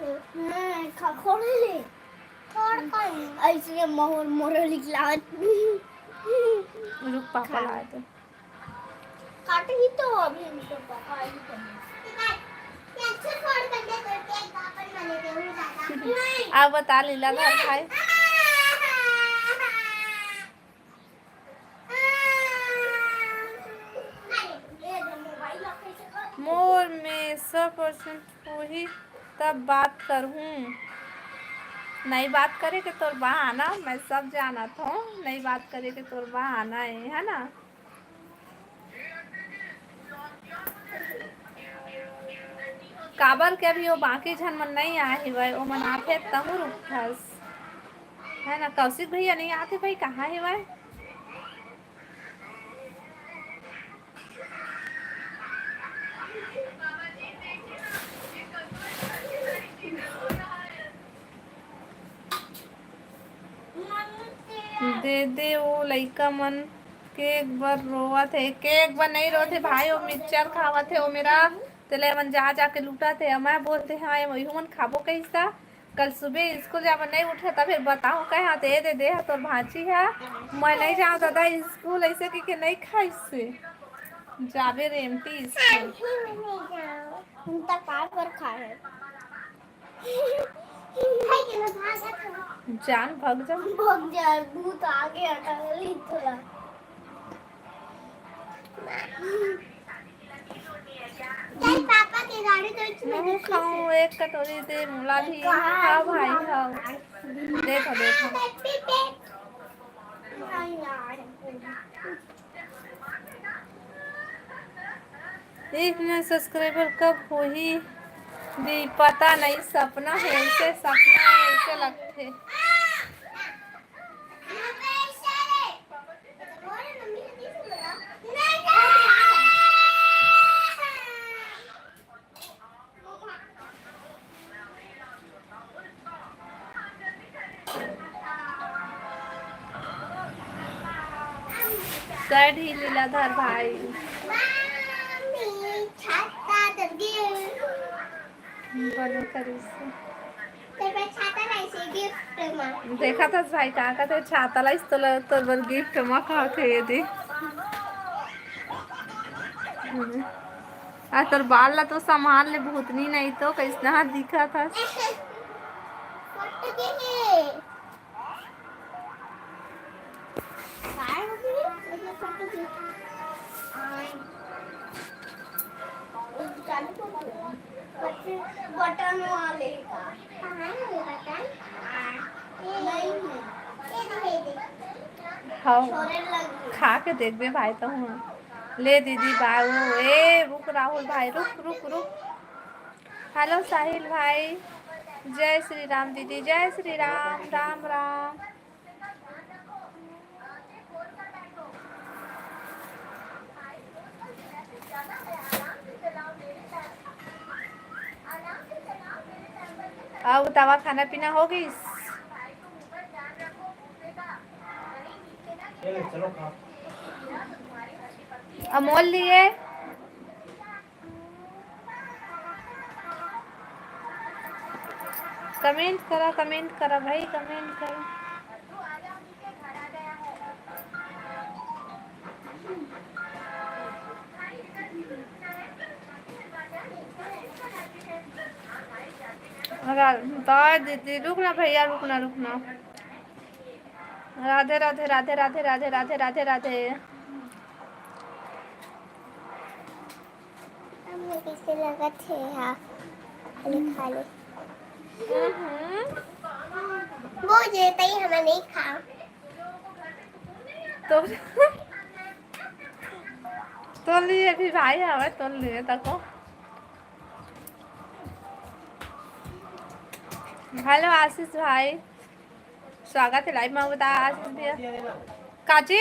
खोल ले ऐसे मोहर मोर निकला। रुक पापा लाए थे काट ही तो अभी तो पापा ही अब बता लीला भाई। मोर में 100% वही तब बात करूँ। नहीं बात करे कि तोर बहाना, मैं सब जाना था। नहीं बात करे कि तोर बहाना है ना। काबर के अभी वो बाकी झन मन नहीं आए भाई, वो मन आते तहु रुकस है ना। कौशिक भैया नहीं आते भाई, कहाँ है भाई? दे दे वो लइका मन के एक बार रोवा थे के एक बार नहीं रोते भाई, वो मिक्सचर खावा थे वो मेरा तेले मन जा जाके लूटा थे। मैं बोलते हैं हाँ वही मन खाबो कैसा। कल सुबह स्कूल जब नहीं उठे तब फिर बताऊँ कहे दे तो भांची है। मैं नहीं जाऊँ दादा स्कूल ऐसे कि नहीं खाई से जाबे रेमती स्कूल जान भग जा भूत आगे हटा ली थोड़ा। पापा की गाड़ी तो खाऊं एक कटोरी दे मुला भी। हाँ भाई हाँ देखो एक में सब्सक्राइबर कब हो ही भी पता नहीं। सपना है ऐसे, सपना है ऐसे लगते। सैड ही लीलाधर भाई बोलो करी से देखा था भाई कहाँ का थे छाता ला तो बर गिफ्ट में कहा थे ये दे आ तोर बाल ला तो संभाल ले भूतनी नहीं तो कैसा दिखा था। बटन वाले हाँ खा के देख बे भाई तो हूँ ले दीदी बाबू ए रुक राहुल भाई रुक रुक रुक। हेलो साहिल भाई, जय श्री राम दीदी, जय श्री राम, राम राम। अब तवा खाना पीना हो गई? चलो अमोल लिए कमेंट करा भाई, कमेंट करो। दीदी रुकना भैया, रुकना। राधे राधे राधे राधे राधे राधे राधे राधे। किसे लगा थे हाँ खाली वो देता ही हमें नहीं खा तो तो लिए भी भाई हमें तो लिए तको। हेलो आशीष भाई, स्वागत है लाइव में। बता आशीष भैया काची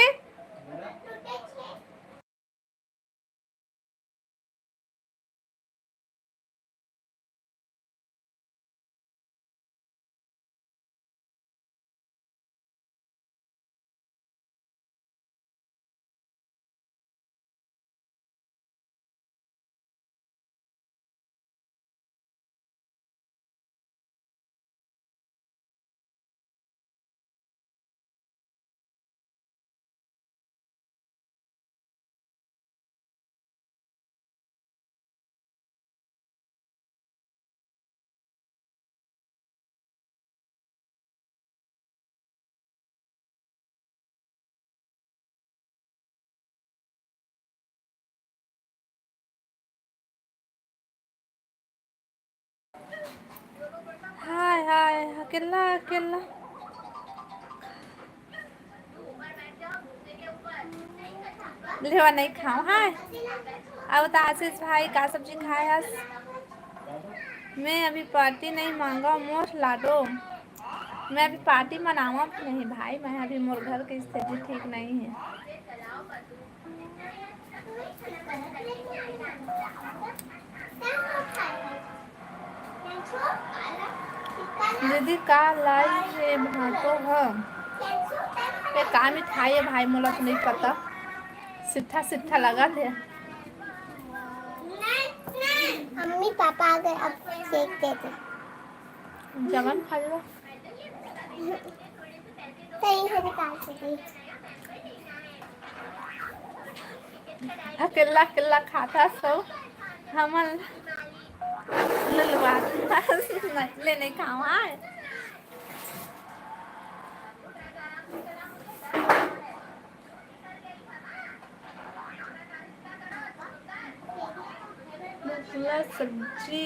हाय हाय अकेला अकेला। लेवा नहीं खाओ। हाय अब तो आशीष भाई का सब्जी खाए हस। मैं अभी पार्टी नहीं मांगा मोर लाडो। मैं अभी पार्टी मनावा नहीं भाई, मैं अभी मोर घर की स्थिति ठीक नहीं है। दीदी का लाइव रे भातो है पे का मिठाई है भाई, मोला तो नहीं पता। सिट्ठा लगा थे। मम्मी पापा आ गए, अब देखते थे जगन खा लो। सही है निकाल सके अकेला अकेला खाता सो हमन ललवा ले नहीं खाओ। हाय सब्जी।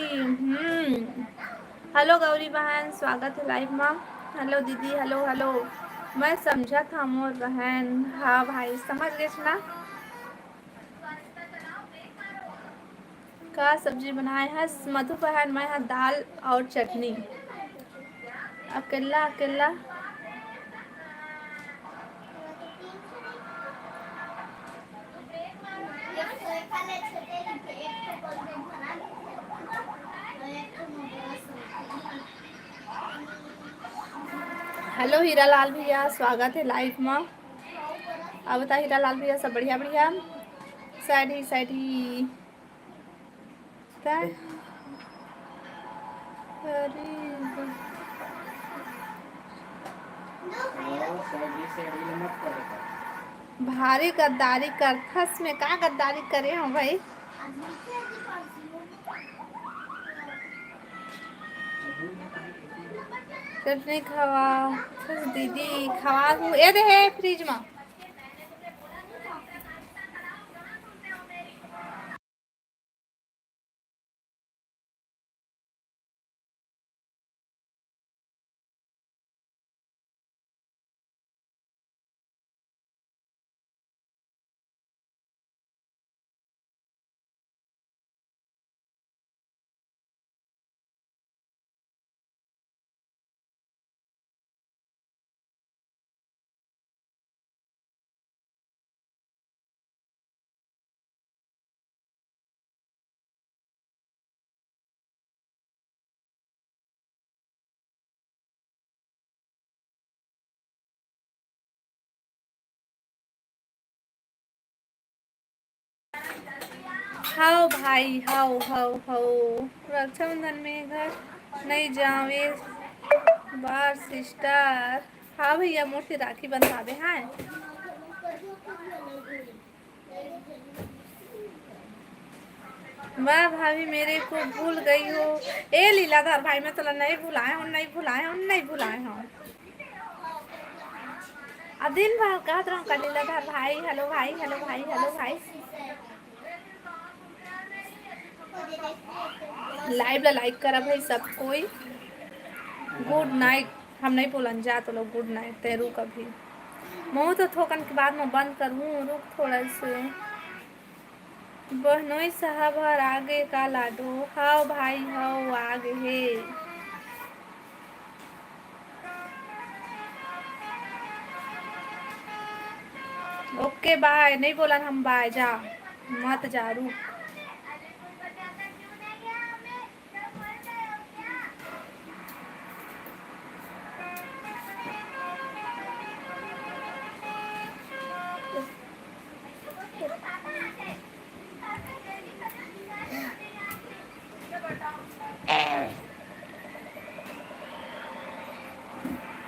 हेलो गौरी बहन, स्वागत है लाइव में। हेलो दीदी, हेलो हेलो। मैं समझा था मोर बहन। हाँ भाई समझ गए ना। का सब्जी बनाए है मधु बहन? मैं यहाँ दाल और चटनी। अकेला अकेला हेलो हीरा लाल भैया, स्वागत है लाइव में। अब बता हीरा लाल भैया सब बढ़िया बढ़िया। साइडी भारी गद्दारी कर फस में का गद्दारी करे हम भाई। चटनी खवा दीदी खवा दूँ ए दे है फ्रिज में। हाओ भाई हाओ हाओ हाओ। रक्षाबंधन में घर नहीं जावे बार सिस्टर। हाँ भैया मोटी राखी बंधावे हैं। वाह भाभी मेरे को भूल गई हो। ए लीलाधर भाई मैं तो नहीं भुलाए हूँ नहीं भुलाए हूँ नहीं भुलाए हूँ। अब दिन भर कहत रहा का लीलाधर भाई हेलो भाई हेलो भाई हेलो भाई। लाइव ला लाइक करा भाई सब कोई। Good night. हम नहीं बोलन जा तो लोग गुड नाइट तेरू कभी मुँह तो थोकन के बाद में बंद करूँ रुक थोड़ा से। बहनोई साहब हर आगे का लाडो हाओ भाई हाओ आगे है। ओके बाय नहीं बोला हम बाय जा मत जा रुक।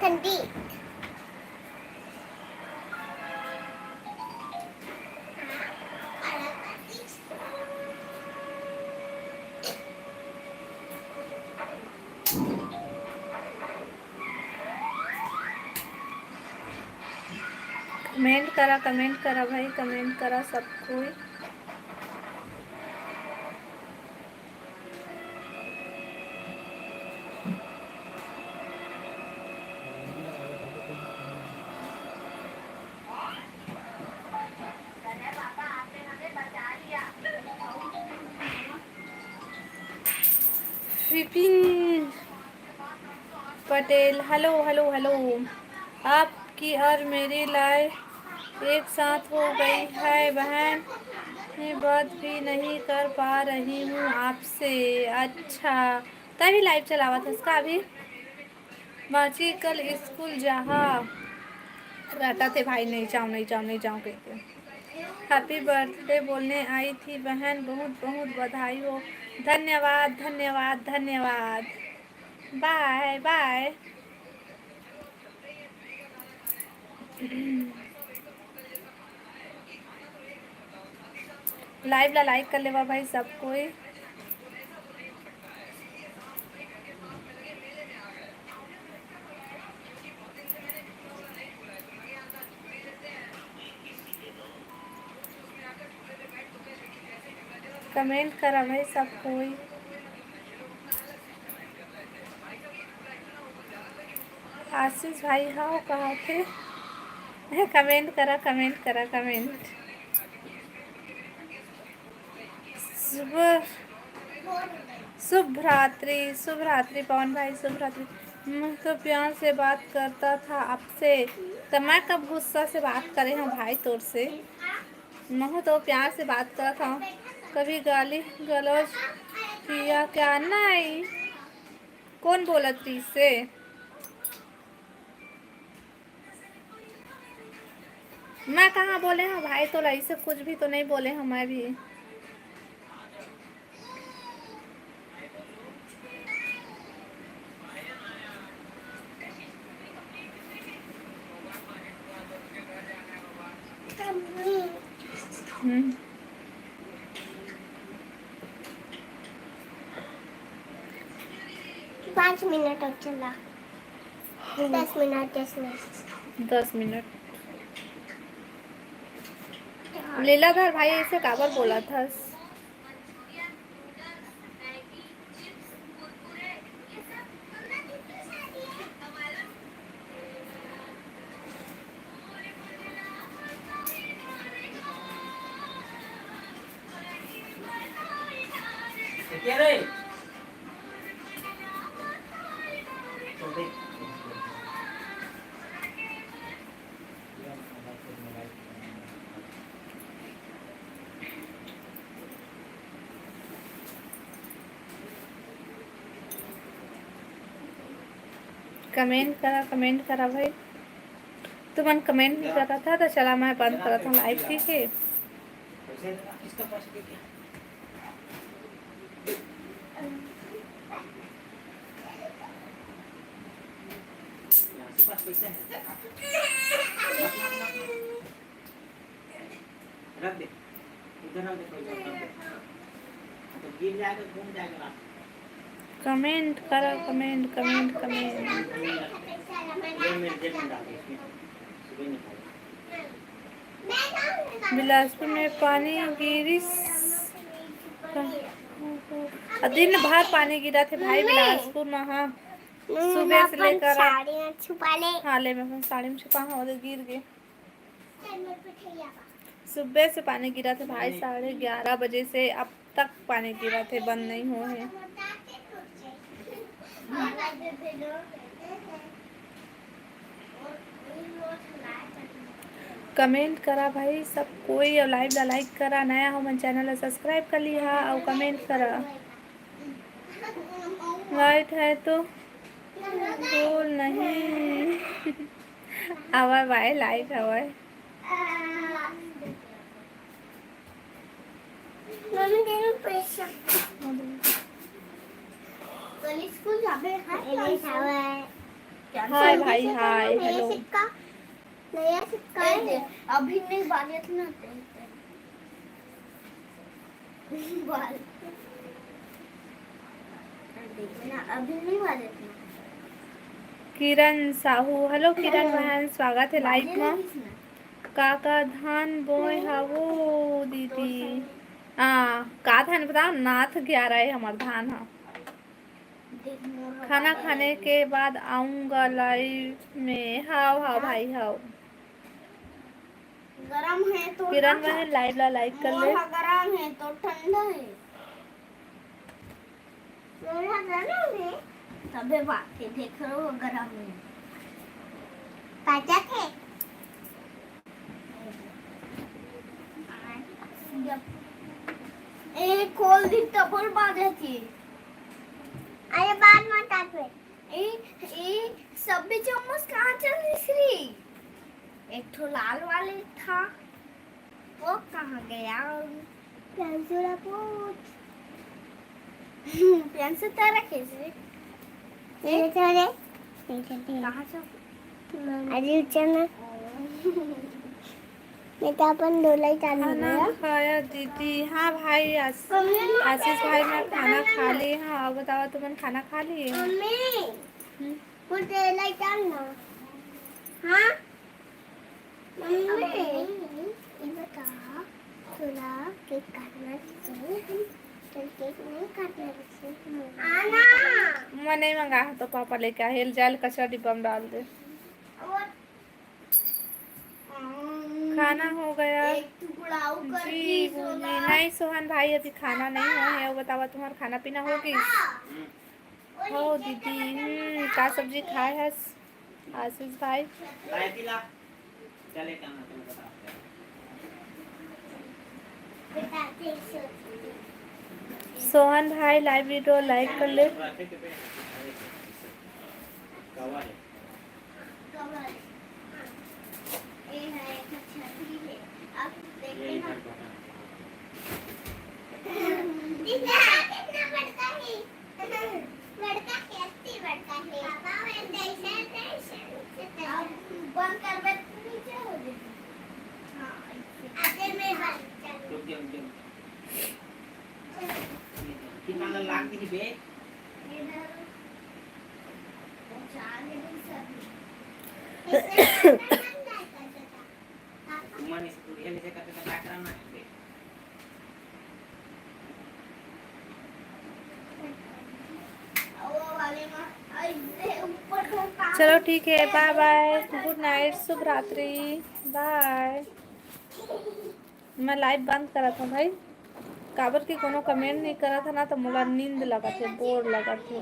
ठंडी कमेंट करा भाई कमेंट करा सब कोई। Vipin Patel hello hello hello. आपकी और मेरी लाइफ एक साथ हो गई है बहन। मैं बात भी नहीं कर पा रही हूँ आपसे। अच्छा तभी लाइव चलावा था इसका अभी। बाची कल स्कूल जहा रहता थे भाई नहीं जाऊँ नहीं जाऊँ नहीं जाऊँ कहते। हैप्पी बर्थडे बोलने आई थी बहन बहुत बहुत बधाई हो। धन्यवाद धन्यवाद धन्यवाद। Bye bye. लाइव ला लाइक कर लेवा भाई सब कोई। कमेंट करा भाई सब कोई। आशीष भाई हाँ कहाँ थे। कमेंट करा कमेंट करा कमेंट। सुबह शुभ रात्रि शुभ रात्रि पवन भाई शुभ रात्रि। मैं तो प्यार से बात करता था आपसे तो मैं कब गुस्सा से बात करे हूँ भाई तोर से। मैं तो प्यार से बात करता हूँ कभी गाली गलौज किया क्या नहीं। कौन बोला थी से। मैं कहाँ बोले हूँ भाई तो ऐसे कुछ भी तो नहीं बोले हूँ मैं भी। हम्म 5 मिनट और चला 10 मिनट 10 मिनट 10 मिनट। लीलाधर भाई ऐसे काबर बोला था। क्या रे कमेंट करा भाई। तुमन कमेंट नहीं कर रहा था तो चला मैं बंद करा था लाइव ठीक है। यहाँ से पास पैसा है रख दे इधर रख दे पैसा रख दे तो गिर जाएगा घूम जाएगा कमेंट करो, कमेंट कमेंट कमेंट। ये मेरे जेब में डाल दे इसमें सुबह निकाल बिलासपुर में पानी गिरी, दिन भर पानी गिरा थे भाई बिलासपुर में। हाँ सुबह से लेकर साड़ी में छुपा ले। हाँ ले मैं अपन साड़ी में छुपा हूँ, उधर गिर गए। सुबह से पानी गिरा थे भाई, 11:30 बजे से अब तक पानी गिरा थे, बंद नहीं हुए हैं। कमेंट करा भाई सब कोई, और लाइव ला लाइक करा, नया हो मन चैनल सब्सक्राइब कर लिया और कमेंट करा। लाइट है तो बोल नहीं आवा भाई लाइट हवा। मम्मी तेरे पैसा कल स्कूल जाबे हाय भाई हाय हेलो। नया सिक्का है अभी नहीं बालियत ना बाल देखना अभी नहीं बालियत ना। किरण साहू हेलो किरण बहन, स्वागत है लाइव में। काका धान बोए हवो दीदी, का धान बताओ, नाथ 11 है हमार धान। हाँ खाना खाने के बाद आऊंगा लाइव में। हाओ हाओ भाई हाओ। गरम है तो किरण बहन लाइव ला लाइक कर ले। गरम है तो ठंडा है, मेरा गरम है तबे बात के देख रहे हो गरम है पाजा थे। ए खोल दी तबल बाजे थी। अरे बाद में काट ए सब्जी चम्मच कहाँ चल रही? एक तो लाल वाले था वो कहाँ गया? पेंसिल पूछ पेंसिल तेरा कैसे ये चले कहाँ से अरे चलना बेटा अपन डोलाई चालू खाना खाया दीदी? हाँ भाई आशीष भाई मैं खाना खा ली। हाँ अब बताओ तुमने खाना खा ली? मम्मी मुझे डोलाई चालना। हाँ मम्मी ये बता तुला केक काटना चाहिए? केक नहीं काटना चाहिए आना। मैं नहीं मंगा तो पापा लेके आ, हेल जाल कचरा डिब्बा में डाल दे। खाना हो गया जी जी। नहीं सोहन भाई अभी खाना नहीं हुआ है। वो बतावा तुम्हारा खाना पीना होगी? हो दीदी क्या सब्जी खाए है आशीष भाई? चले काम तुम बता सोहन भाई लाइव वीडियो लाइक कर ले। कितना लाग दी बे मन स्कूल ये से करते तो बैकग्राउंड ना है। चलो ठीक है बाय बाय, गुड नाइट, शुभ रात्रि, बाय। मैं लाइव बंद करा था भाई, काबर की कोनो कमेंट नहीं करा था ना तो मोला नींद लगा थे, बोर लगा थे।